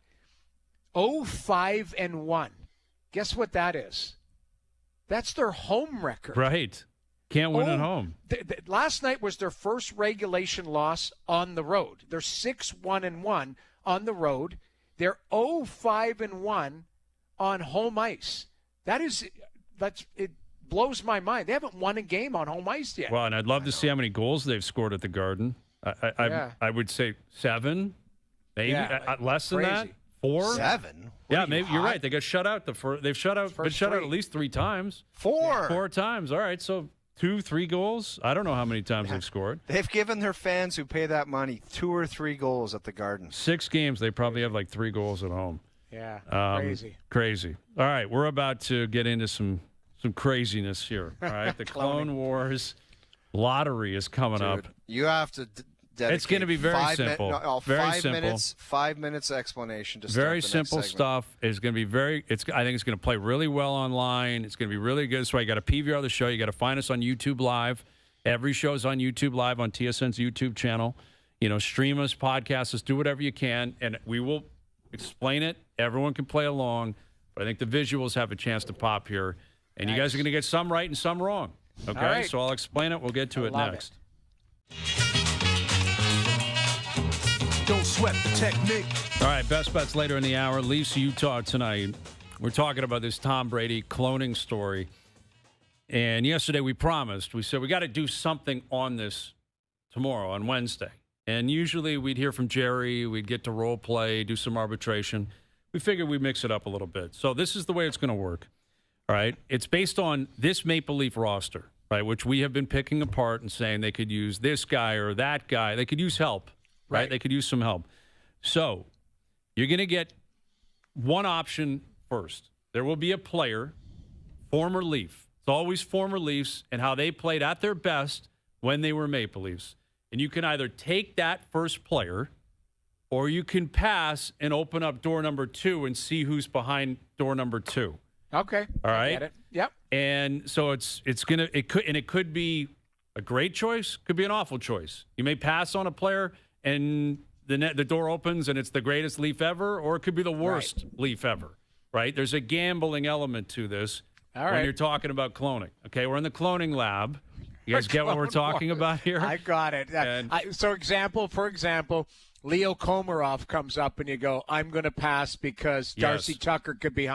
0-5-1, guess what that is? That's their home record. Right. Can't win at home. Last night was their first regulation loss on the road. They're 6-1-1 on the road. They're 0-5-1 on home ice. It blows my mind. They haven't won a game on home ice yet. Well, and I'd love to see how many goals they've scored at the Garden. I would say 7, maybe less than that. 4, 7. Yeah, maybe you're right. They got shut out. They've been shut out at least 3 times. 4 times. All right, so 2-3 goals. I don't know how many times they've scored. They've given their fans who pay that money 2 or 3 goals at the Garden. 6 games. They probably have 3 goals at home. Yeah, crazy. All right, we're about to get into some craziness here. All right, the Clone Wars lottery is coming up. You have to. It's going to be very simple. Very simple. 5 minutes explanation to start. Very the simple next stuff. It's going to be I think it's going to play really well online. It's going to be really good. So you got to PVR the show. You got to find us on YouTube Live. Every show is on YouTube Live on TSN's YouTube channel. Stream us, podcast us, do whatever you can, and we will explain it. Everyone can play along, but I think the visuals have a chance to pop here, and you guys are going to get some right and some wrong. Okay, right. So I'll explain it. We'll get to it next. Don't sweat the technique. All right, best bets later in the hour. Leafs, Utah tonight. We're talking about this Tom Brady cloning story. And yesterday we promised. We said we got to do something on this tomorrow, on Wednesday. And usually we'd hear from Jerry, we'd get to role play, do some arbitration. We figured we'd mix it up a little bit. So this is the way it's going to work. All right. It's based on this Maple Leaf roster, right, which we have been picking apart and saying they could use this guy or that guy. They could use help, right? They could use some help. So you're going to get one option first. There will be a player, former Leaf. It's always former Leafs and how they played at their best when they were Maple Leafs. And you can either take that first player or you can pass and open up door number 2 and see who's behind door number 2. Okay. All right. I get it. Yep. And so it could be a great choice, could be an awful choice. You may pass on a player and the door opens and it's the greatest Leaf ever, or it could be the worst Leaf ever. Right? There's a gambling element to this when you're talking about cloning. Okay, we're in the cloning lab. You guys get what we're talking about here? I got it. For example, Leo Komarov comes up and you go, I'm going to pass because Darcy Tucker could be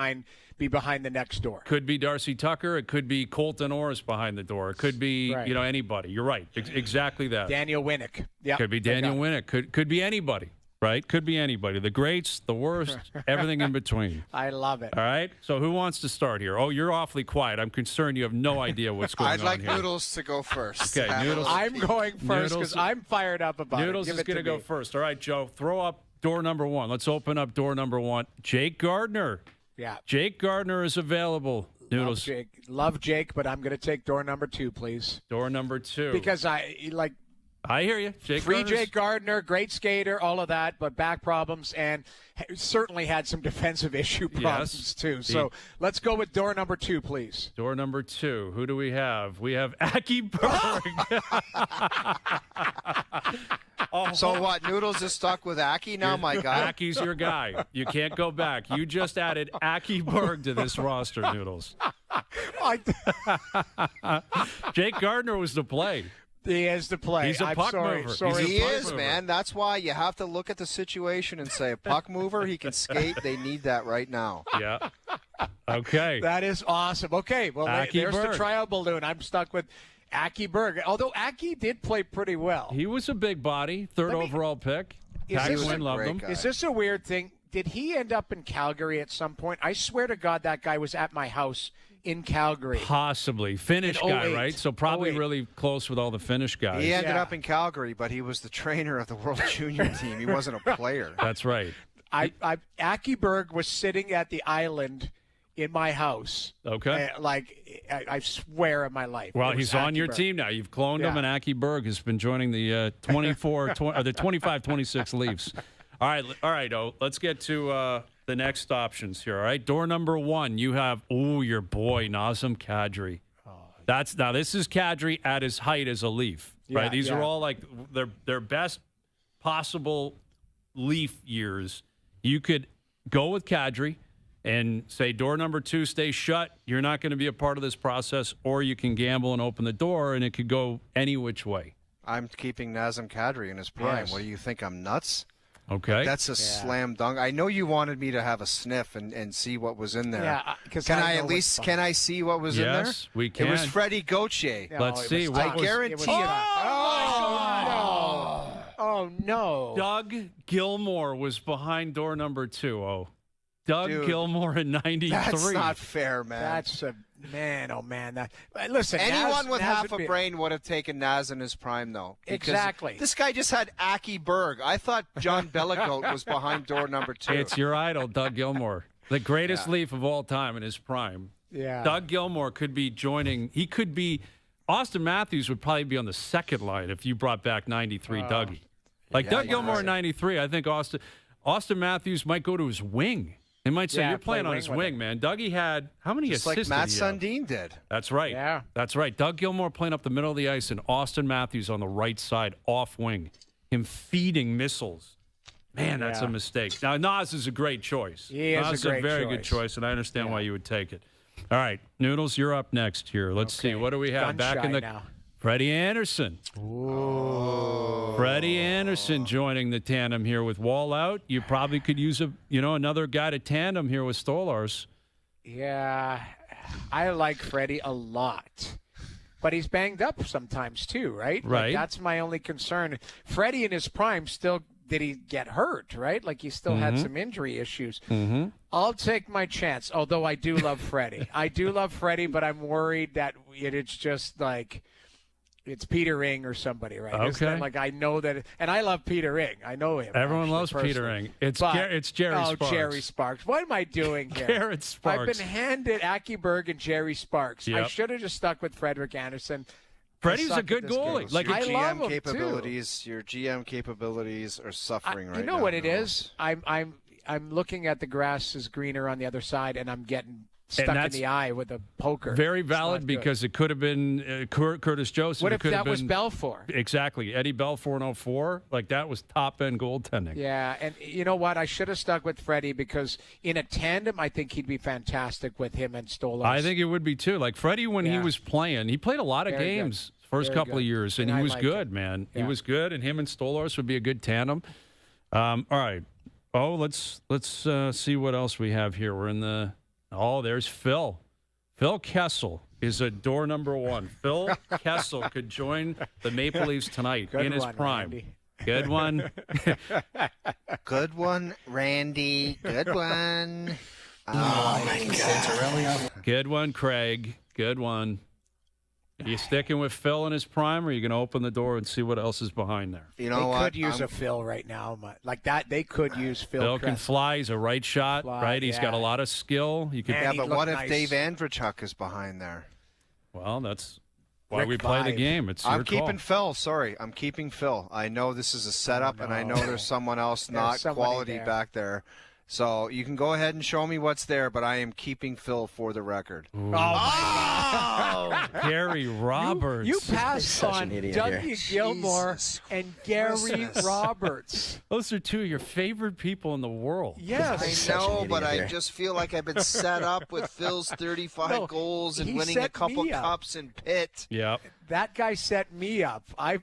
behind the next door. Could be Darcy Tucker. It could be Colton Orris behind the door. It could be anybody. You're right. Exactly that. Daniel Winnick. Yeah. Could be Daniel Winnick. Could be anybody. Right? Could be anybody. The greats, the worst, everything in between. I love it. All right? So who wants to start here? Oh, you're awfully quiet. I'm concerned you have no idea what's going on here. I'd like Noodles to go first. Okay, Noodles. I'm going first because I'm fired up about Noodles it. Noodles is going to go first. All right, Joe, throw up door number 1. Let's open up door number 1. Jake Gardner. Yeah. Jake Gardner is available. Noodles. Love Jake, but I'm going to take door number 2, please. Door number 2. Because I hear you. Jake Gardner, great skater, all of that, but back problems and certainly had some defensive issue problems too. So let's go with door number 2, please. Door number 2. Who do we have? We have Aki Berg. So what? Noodles is stuck with Aki now, my guy? Aki's your guy. You can't go back. You just added Aki Berg to this roster, Noodles. Jake Gardner was the play. He has to play. He's a puck mover. He is, man. That's why you have to look at the situation and say, a puck mover, he can skate. They need that right now. Yeah. Okay. That is awesome. Okay, well, there's the trial balloon. I'm stuck with Aki Berg. Although Aki did play pretty well. He was a big body, third overall pick. Is Loved this a weird thing? Did he end up in Calgary at some point? I swear to God that guy was at my house in Calgary. Possibly. Finnish guy, right? So probably really close with all the Finnish guys. He ended up in Calgary, but he was the trainer of the World Junior team. He wasn't a player. That's right. Aki Berg was sitting at the island in my house. Okay. I swear in my life. Well, he's on your team now. You've cloned him, and Aki Berg has been joining the 25-26 Leafs. All right. Let's get to the next options here. All right, door number 1, you have your boy Nazem Kadri. Now this is Kadri at his height as a Leaf, right? These are all like their best possible Leaf years. You could go with Kadri and say door number 2 stays shut. You're not going to be a part of this process, or you can gamble and open the door, and it could go any which way. I'm keeping Nazem Kadri in his prime. Yes. What do you think? I'm nuts? Okay. That's a slam dunk. I know you wanted me to have a sniff and see what was in there. Yeah, can I see what was in there? Yes, we can. It was Freddie Gauthier. Let's see. I guarantee you. Oh, no. Doug Gilmour was behind door number 2. Doug Gilmour in 93. That's not fair, man. That's man, oh man. Listen, anyone with half a brain would have taken Naz in his prime, though. Exactly. This guy just had Aki Berg. I thought John Bellicote was behind door number 2. It's your idol, Doug Gilmour, the greatest Leaf of all time in his prime. Yeah. Doug Gilmour could be joining. He could be. Austin Matthews would probably be on the second line if you brought back 93 Dougie. Doug Gilmour in 93, I think Austin Matthews might go to his wing. They might say, you're playing on his wing, man. Dougie had, how many assists like Matt did he Sundin did. That's right. Yeah. That's right. Doug Gilmour playing up the middle of the ice and Austin Matthews on the right side, off wing. Him feeding missiles. Man, that's a mistake. Now, Nas is a great choice. Nas is a very good choice, and I understand why you would take it. All right, Noodles, you're up next here. Let's see. What do we have? Back in the now. Freddie Anderson. Ooh. Freddie Anderson joining the tandem here with Wall out. You probably could use another guy to tandem here with Stolarz. Yeah, I like Freddie a lot. but he's banged up sometimes too, right? Right. Like, that's my only concern. Freddie in his prime still did he get hurt, right? Like he still had some injury issues. I'll take my chance, although I do love Freddie. I do love Freddie, but I'm worried that it's just like it's Peter Ing or somebody, right? Okay. Like I know that, and I love Peter Ing. I know him. Everyone loves personally. Peter Ing. It's Jerry Sparks. Oh, Jerry Sparks. What am I doing here? Garrett Sparks. I've been handed Aki Berg and Jerry Sparks. Yep. I should have just stuck with Frederick Anderson. Freddie's a good goalie. Like I your love GM him capabilities, your GM capabilities are suffering right now. You know what it is? I'm looking at the grass is greener on the other side, and I'm getting stuck in the eye with a poker. Very valid, because it could have been Curtis Joseph. What if that was Belfour? Exactly. Eddie Belfour in 04. Like, that was top-end goaltending. Yeah, and you know what? I should have stuck with Freddie, because in a tandem, I think he'd be fantastic with him and Stolos. I think it would be, too. Like, Freddie, when he was playing, he played a lot of games first couple of years, and he was good, man. Yeah. He was good, and him and Stolos would be a good tandem. All right. Oh, let's see what else we have here. We're in the... Oh, there's Phil. Phil Kessel is at door number 1. Phil Kessel could join the Maple Leafs tonight in his prime. Randy. Good one. Good one, Randy. Good one. Oh, my God. Good one, Craig. Good one. Are you sticking with Phil in his prime, or are you going to open the door and see what else is behind there? You know they what? Could use a Phil right now. Like that, they could use Phil. Phil can fly. He's a right shot, right? He's got a lot of skill. You could. Yeah, but what if nice. Dave Andrechuk is behind there? Well, that's why Rick we play the Vaive. game. It's I'm your call. keeping Phil. Sorry, I'm keeping Phil. I know this is a setup, and I know there's someone else not quality back there. So you can go ahead and show me what's there, but I am keeping Phil for the record. Oh, my God. Gary Roberts. You passed on Dougie Gilmore and Gary Roberts. Those are two of your favorite people in the world. Yes. I know, but I just feel like I've been set up with Phil's 35 goals and winning a couple cups in Pitt. Yeah. That guy set me up. I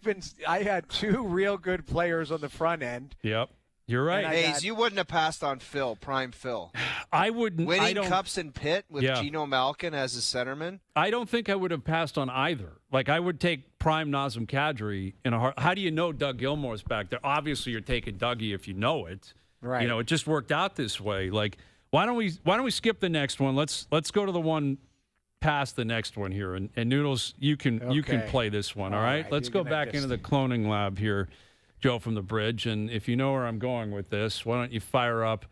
had 2 real good players on the front end. Yep. You're right. Hayes, you wouldn't have passed on Phil, prime Phil. I wouldn't. Winning cups in Pitt with Geno Malkin as a centerman? I don't think I would have passed on either. Like, I would take prime Nazem Kadri in a heart. How do you know Doug Gilmore's back there? Obviously, you're taking Dougie if you know it. Right. You know, it just worked out this way. Like, why don't we skip the next one? Let's go to the one past the next one here. And Noodles, you can play this one. All right. Let's go back into the cloning lab here. Joe from the Bridge, and if you know where I'm going with this, why don't you fire up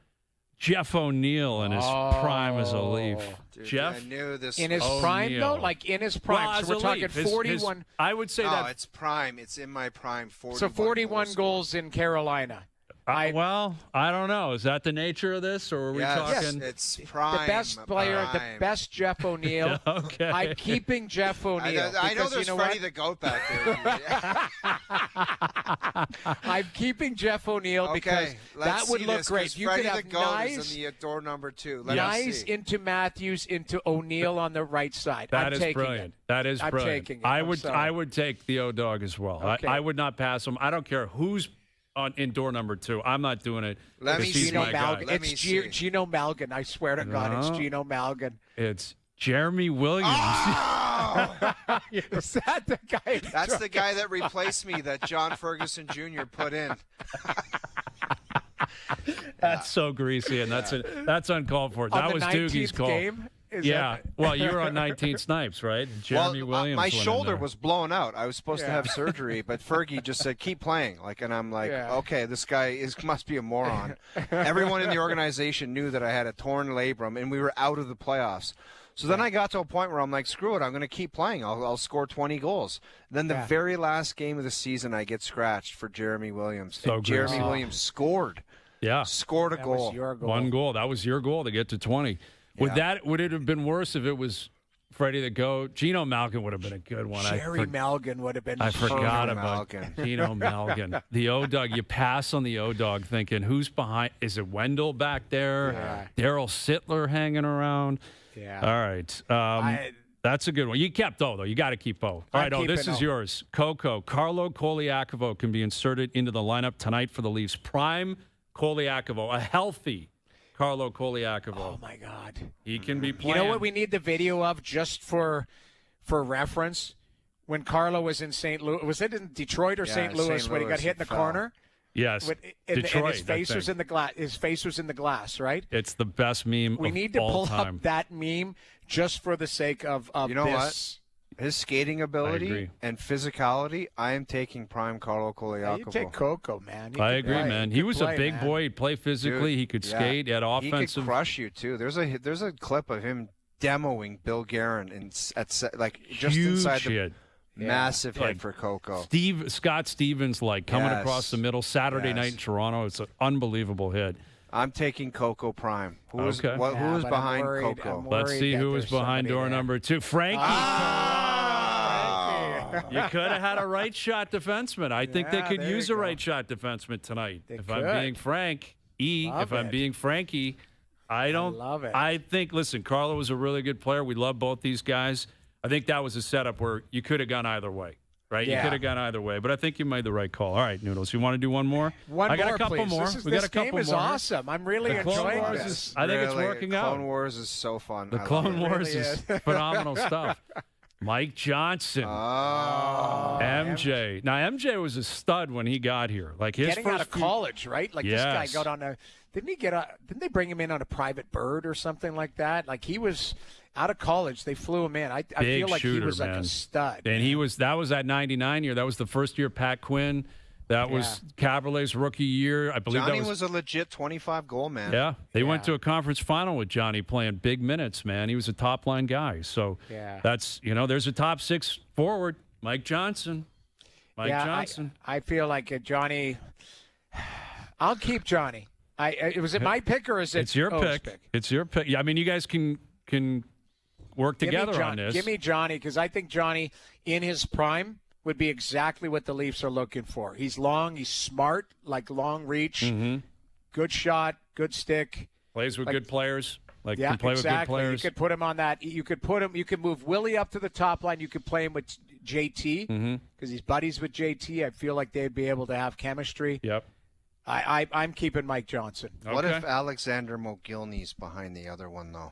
Jeff O'Neill in his prime as a Leaf? Dude, Jeff, I knew this in his prime, though? Like, in his prime. Well, so we're talking 41. I would say that. it's prime. It's in my prime. 41 so 41 goals in Carolina. Well, I don't know. Is that the nature of this, or are we talking? Yes, it's prime. The best player, the best Jeff O'Neill. Okay. I'm keeping Jeff O'Neill. I know there's Freddie the Goat back there. I'm keeping Jeff O'Neill because that would look great. You could have the Goat is in the door number 2. Nice into Matthews, into O'Neill on the right side. That is brilliant. That is brilliant. I'm taking it. I would take the O-Dog as well. Okay. I would not pass him. I don't care who's in door number 2. I'm not doing it. Let me see. Geno Malgin. It's Geno Malgin. I swear to God, it's Geno Malgin. It's Jeremy Williams. Oh! Is that the guy? That's the guy that replaced me that John Ferguson Jr. put in. That's so greasy, and that's uncalled for. That was Doogie's call. Game? Well, you were on 19 Snipes, right? Jeremy Williams. My shoulder was blown out. I was supposed to have surgery, but Fergie just said, keep playing. And I'm like, okay, this guy must be a moron. Everyone in the organization knew that I had a torn labrum, and we were out of the playoffs. So then I got to a point where I'm like, screw it, I'm going to keep playing. I'll score 20 goals. Then the very last game of the season, I get scratched for Jeremy Williams. And Jeremy Williams scored. Yeah. Scored a goal. Was your goal. 1 goal. That was your goal to get to 20. Would it have been worse if it was Freddie the Goat? Geno Malkin would have been a good one. Jerry Malgin would have been. I forgot about Malkin. Geno Malkin. The O-Dog. You pass on the O-Dog thinking, who's behind? Is it Wendell back there? Yeah. Daryl Sittler hanging around? Yeah. All right. That's a good one. You kept O, though. You got to keep O. All right, this is yours. Coco. Carlo Koliakovo can be inserted into the lineup tonight for the Leafs. Prime Koliakovo. A healthy Carlo Koliakovo. Oh, my God. He can be playing. You know what we need the video of just for reference? when Carlo was in St. Louis. Was it in Detroit or St. Louis when he got hit in the corner? Yes, Detroit. And his face was in the glass. His face was in the glass, right? It's the best meme. We need to pull up that meme just for the sake of you know this. What? His skating ability and physicality, I am taking prime Carlo Koliakovo. You take Coco, man. I agree, man. He was a big boy. He'd play physically. Dude, he could skate. He had offensive. He could crush you too. There's a clip of him demoing Bill Guerin just Huge inside the hit. massive hit for Coco. Scott Stevens coming across the middle Saturday night in Toronto. It's an unbelievable hit. I'm taking Coco Prime. Who is behind Coco? Let's see who is behind door number 2. Frankie. You could have had a right shot defenseman. I think they could use a right shot defenseman tonight. I'm being frank, I'm being Frankie, I love it. I think, listen, Carlo was a really good player. We love both these guys. I think that was a setup where you could have gone either way, right? Yeah. You could have gone either way, but I think you made the right call. All right, Noodles, you want to do one more? I got a couple more. This game is awesome. I'm really enjoying this. I think it's working out. Clone Wars is so fun. The Clone Wars is phenomenal stuff. Mike Johnson, MJ. Now MJ was a stud when he got here. Like his getting first out of college, right? Like this guy got on a. Didn't they bring him in on a private bird or something like that? Like he was out of college. They flew him in. I feel like he was like a stud. And that was that 99 year. That was the first year Pat Quinn. That was Caberlet's rookie year. I believe Johnny was a legit 25-goal man. Yeah. They went to a conference final with Johnny playing big minutes, man. He was a top-line guy. So that's, there's a top 6 forward, Mike Johnson. Johnson. I feel like Johnny – I'll keep Johnny. Was it my pick or is it It's your pick. It's your pick. Yeah, I mean, you guys can work together on this. Give me Johnny because I think Johnny in his prime – would be exactly what the Leafs are looking for. He's long, he's smart, like long reach, good shot, good stick. Plays with good players. Can play with good players. You could put him on that. You could move Willie up to the top line. You could play him with JT because he's buddies with JT. I feel like they'd be able to have chemistry. Yep. I'm keeping Mike Johnson. Okay. What if Alexander Mogilny's behind the other one, though?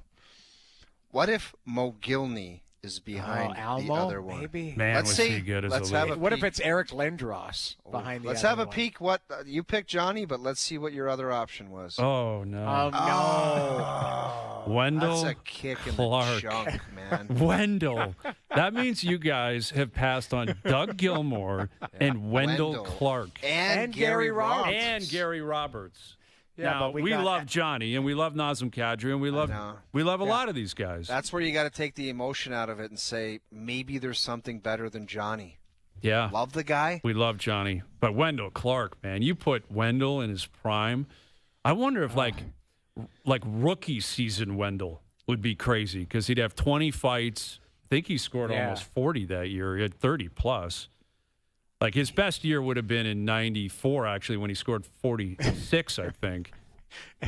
What if Mogilny is behind the other one? Maybe. Man, let's see. He good as let's a have Leaf. What if it's Eric Lindros behind the Let's other have a one? peek. What you picked Johnny, but let's see what your other option was. Oh no! Oh no! Wendell That's a kick in Clark. the junk, man. Wendell. That means you guys have passed on Doug Gilmour and Wendell Clark and Gary Roberts. And Gary Roberts. Yeah, now, we love Johnny, and we love Nazem Kadri, and we love a lot of these guys. That's where you got to take the emotion out of it and say, maybe there's something better than Johnny. Yeah. Love the guy. We love Johnny. But Wendell Clark, man, you put Wendell in his prime. I wonder if, like rookie season Wendell would be crazy because he'd have 20 fights. I think he scored almost 40 that year. He had 30-plus. Like, his best year would have been in 94, actually, when he scored 46, I think.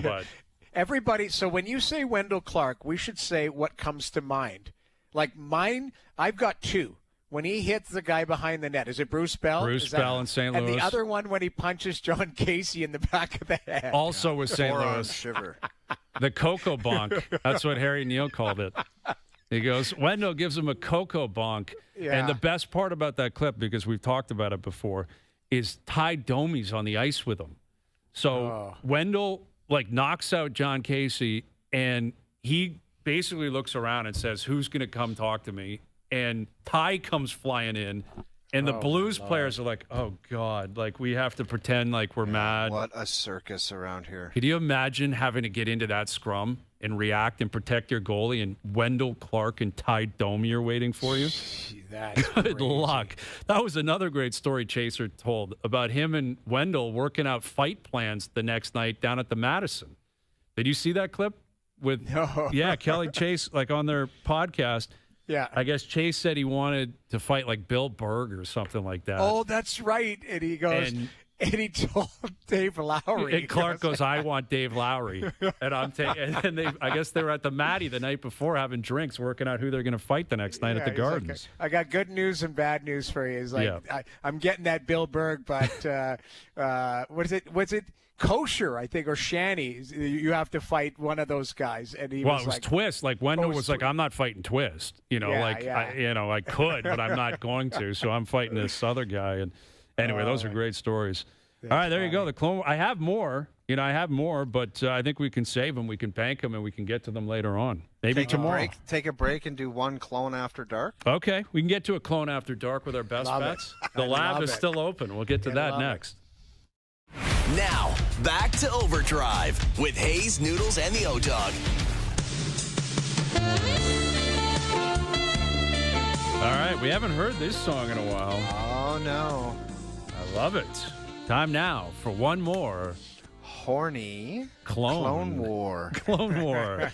But everybody, so when you say Wendell Clark, we should say what comes to mind. Like mine, I've got 2. When he hits the guy behind the net, is it Bruce Bell? Bruce Bell in St. Louis. And the other one when he punches John Casey in the back of the head. Also with St. Louis. Shiver. The Coco Bonk. That's what Harry Neal called it. He goes, Wendell gives him a Coco Bonk. Yeah. And the best part about that clip, because we've talked about it before, is Ty Domi's on the ice with him. So Wendell, knocks out John Casey, and he basically looks around and says, who's going to come talk to me? And Ty comes flying in, and the Blues players are like, oh, God, we have to pretend like we're mad. What a circus around here. Could you imagine having to get into that scrum and react and protect your goalie, and Wendell Clark and Ty Domi are waiting for you? That's Good crazy. luck. That was another great story Chaser told about him and Wendell working out fight plans the next night down at the Madison. Did you see that clip? Yeah, Kelly Chase, on their podcast. Yeah. I guess Chase said he wanted to fight Bill Berg or something like that. Oh, that's right. And he goes, and he told Dave Lowry. And Clark goes, I want Dave Lowry. And I'm taking. And I guess they were at the Matty the night before having drinks, working out who they're going to fight the next night at the Gardens. I got good news and bad news for you. He's like, I'm getting that Bill Berg, but what is it? Was it Kosher, I think, or Shanny. You have to fight one of those guys. And he was it was like, Twist. Like Wendell was like, I'm not fighting Twist. I could, but I'm not going to. So I'm fighting this other guy. And anyway, those are great stories. All right, there you go. The clone. I have more. But I think we can save them. We can bank them, and we can get to them later on. Maybe tomorrow. Take a break and do one clone after dark. Okay, we can get to a clone after dark with our best bets. The lab is still open. We'll get to that next. Now, back to Overdrive with Hayes, Noodles, and the O-Dog. All right, we haven't heard this song in a while. Oh, no. I love it. Time now for one more horny Clone War. Clone War.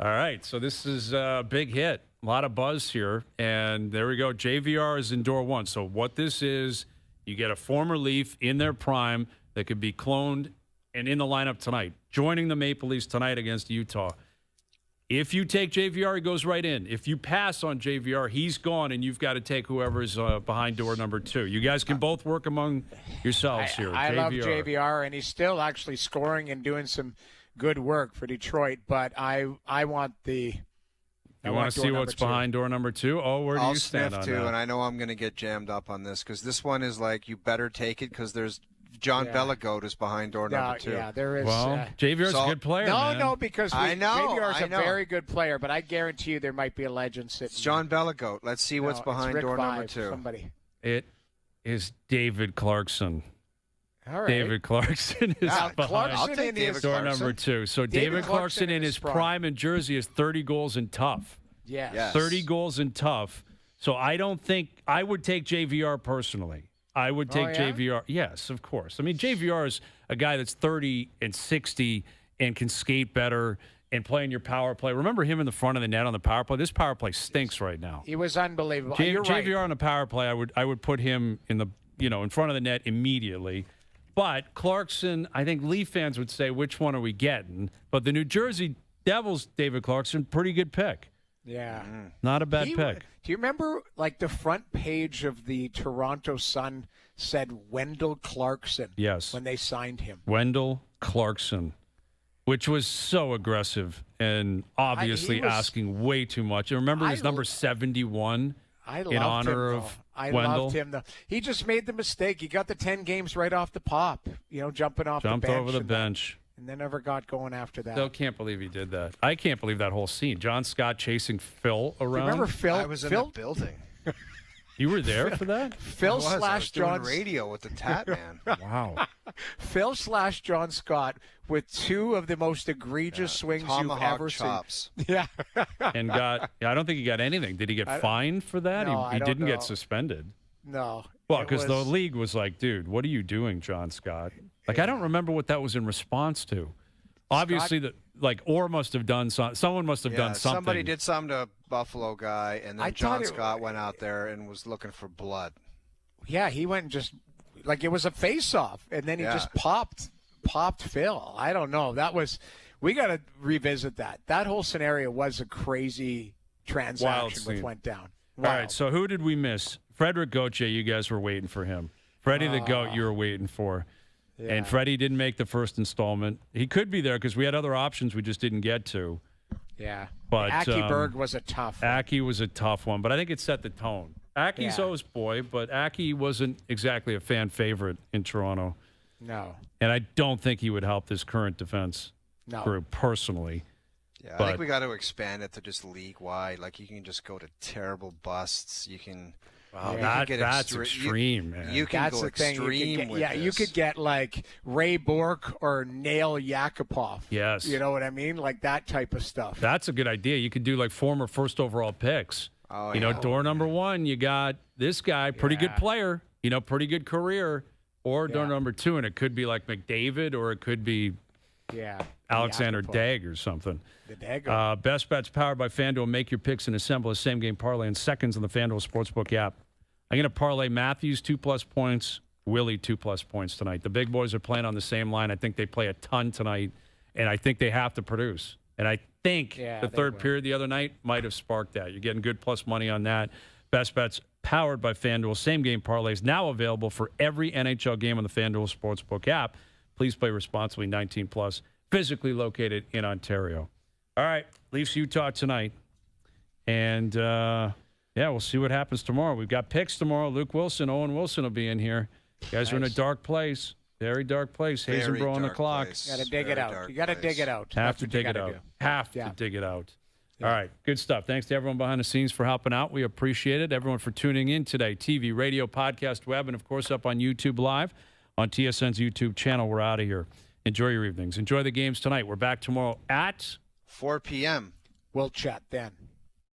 All right, so this is a big hit. A lot of buzz here. And there we go. JVR is in door one. So what this is, you get a former Leaf in their prime that could be cloned and in the lineup tonight, joining the Maple Leafs tonight against Utah. If you take JVR, he goes right in. If you pass on JVR, he's gone, and you've got to take whoever's behind door number 2. You guys can both work among yourselves here. I love JVR, and he's still actually scoring and doing some good work for Detroit, but I want the... You want to see what's behind door number 2? Oh, where do you stand on that? And I know I'm going to get jammed up on this because this one is like, you better take it because there's John Bellagoat is behind door number 2. Yeah, there is. Well, JVR's a good player. No, because JVR's a very good player, but I guarantee you there might be a legend sitting. It's John Bellagoat. Let's see what's behind door number 2. Somebody. It is David Clarkson. All right. David Clarkson is behind I'll take David door Clarkson. number 2. So David Clarkson in his prime in Jersey is 30 goals and tough. Yes. 30 goals and tough. So I don't think I would take JVR personally. I would take JVR. Yes, of course. I mean, JVR is a guy that's 30 and 60 and can skate better and play in your power play. Remember him in the front of the net on the power play? This power play stinks right now. He was unbelievable. JVR on the power play, I would put him in the in front of the net immediately. But Clarkson, I think Leaf fans would say, which one are we getting? But the New Jersey Devils, David Clarkson, pretty good pick. Yeah. Not a bad pick. Do you remember, like, the front page of the Toronto Sun said Wendell Clarkson? Yes. When they signed him. Wendell Clarkson, which was so aggressive and obviously asking way too much. And remember his number 71 in honor of Wendell? I loved him, though. He just made the mistake. He got the 10 games right off the pop, jumping off the bench. Jumped over the bench. And then never got going after that. Still can't believe he did that. I can't believe that whole scene. John Scott chasing Phil around. Remember Phil? I was in the building. You were there for that? Phil slash John radio with the Tat Man. Wow. Phil slash John Scott with 2 of the most egregious swings you've ever chops. seen. Yeah. And I don't think he got anything. Did he get fined for that? No, he didn't get suspended. No. Well, because the league was like, dude, what are you doing, John Scott? Like, I don't remember what that was in response to. Obviously, Orr must have done something. Someone must have done something. Somebody did something to a Buffalo guy, and then John Scott went out there and was looking for blood. Yeah, he went and just, like, it was a face-off, and then he just popped Phil. I don't know. We got to revisit that. That whole scenario was a crazy transaction which went down. All right, so who did we miss? Frederick Gauthier, you guys were waiting for him. Freddie the Goat, you were waiting for. Yeah. And Freddie didn't make the first installment. He could be there because we had other options we just didn't get to. Yeah. But Aki Berg was a tough one. Aki was a tough one, but I think it set the tone. Aki's O's boy, but Aki wasn't exactly a fan favorite in Toronto. No. And I don't think he would help this current defense group personally. Yeah, I think we got to expand it to just league-wide. Like, you can just go to terrible busts. You can... Wow, that's extreme, man. You can go extreme with this. You could get, like, Ray Bourque or Nail Yakupov. Yes. You know what I mean? Like, that type of stuff. That's a good idea. You could do, like, former first overall picks. Oh, door number 1, you got this guy, pretty good player, pretty good career, or door number 2, and it could be, like, McDavid, or it could be Alexander Dag or something. The Dag. Best Bets powered by FanDuel. Make your picks and assemble a same-game parlay in seconds on the FanDuel Sportsbook app. I'm going to parlay Matthews 2+ points, Willie 2+ points tonight. The big boys are playing on the same line. I think they play a ton tonight, and I think they have to produce. And I think the third period the other night might have sparked that. You're getting good plus money on that. Best Bets powered by FanDuel. Same-game parlays now available for every NHL game on the FanDuel Sportsbook app. Please play responsibly, 19 plus, physically located in Ontario. All right, Leafs Utah tonight. And, we'll see what happens tomorrow. We've got picks tomorrow. Luke Wilson, Owen Wilson will be in here. You guys are in a dark place. Very dark place. Hazenbro on the clock. Got to dig it out. You got to dig it out. Have to dig it out. Have to dig it out. All right. Good stuff. Thanks to everyone behind the scenes for helping out. We appreciate it. Everyone for tuning in today. TV, radio, podcast, web, and, of course, up on YouTube Live on TSN's YouTube channel. We're out of here. Enjoy your evenings. Enjoy the games tonight. We're back tomorrow at 4 p.m. We'll chat then.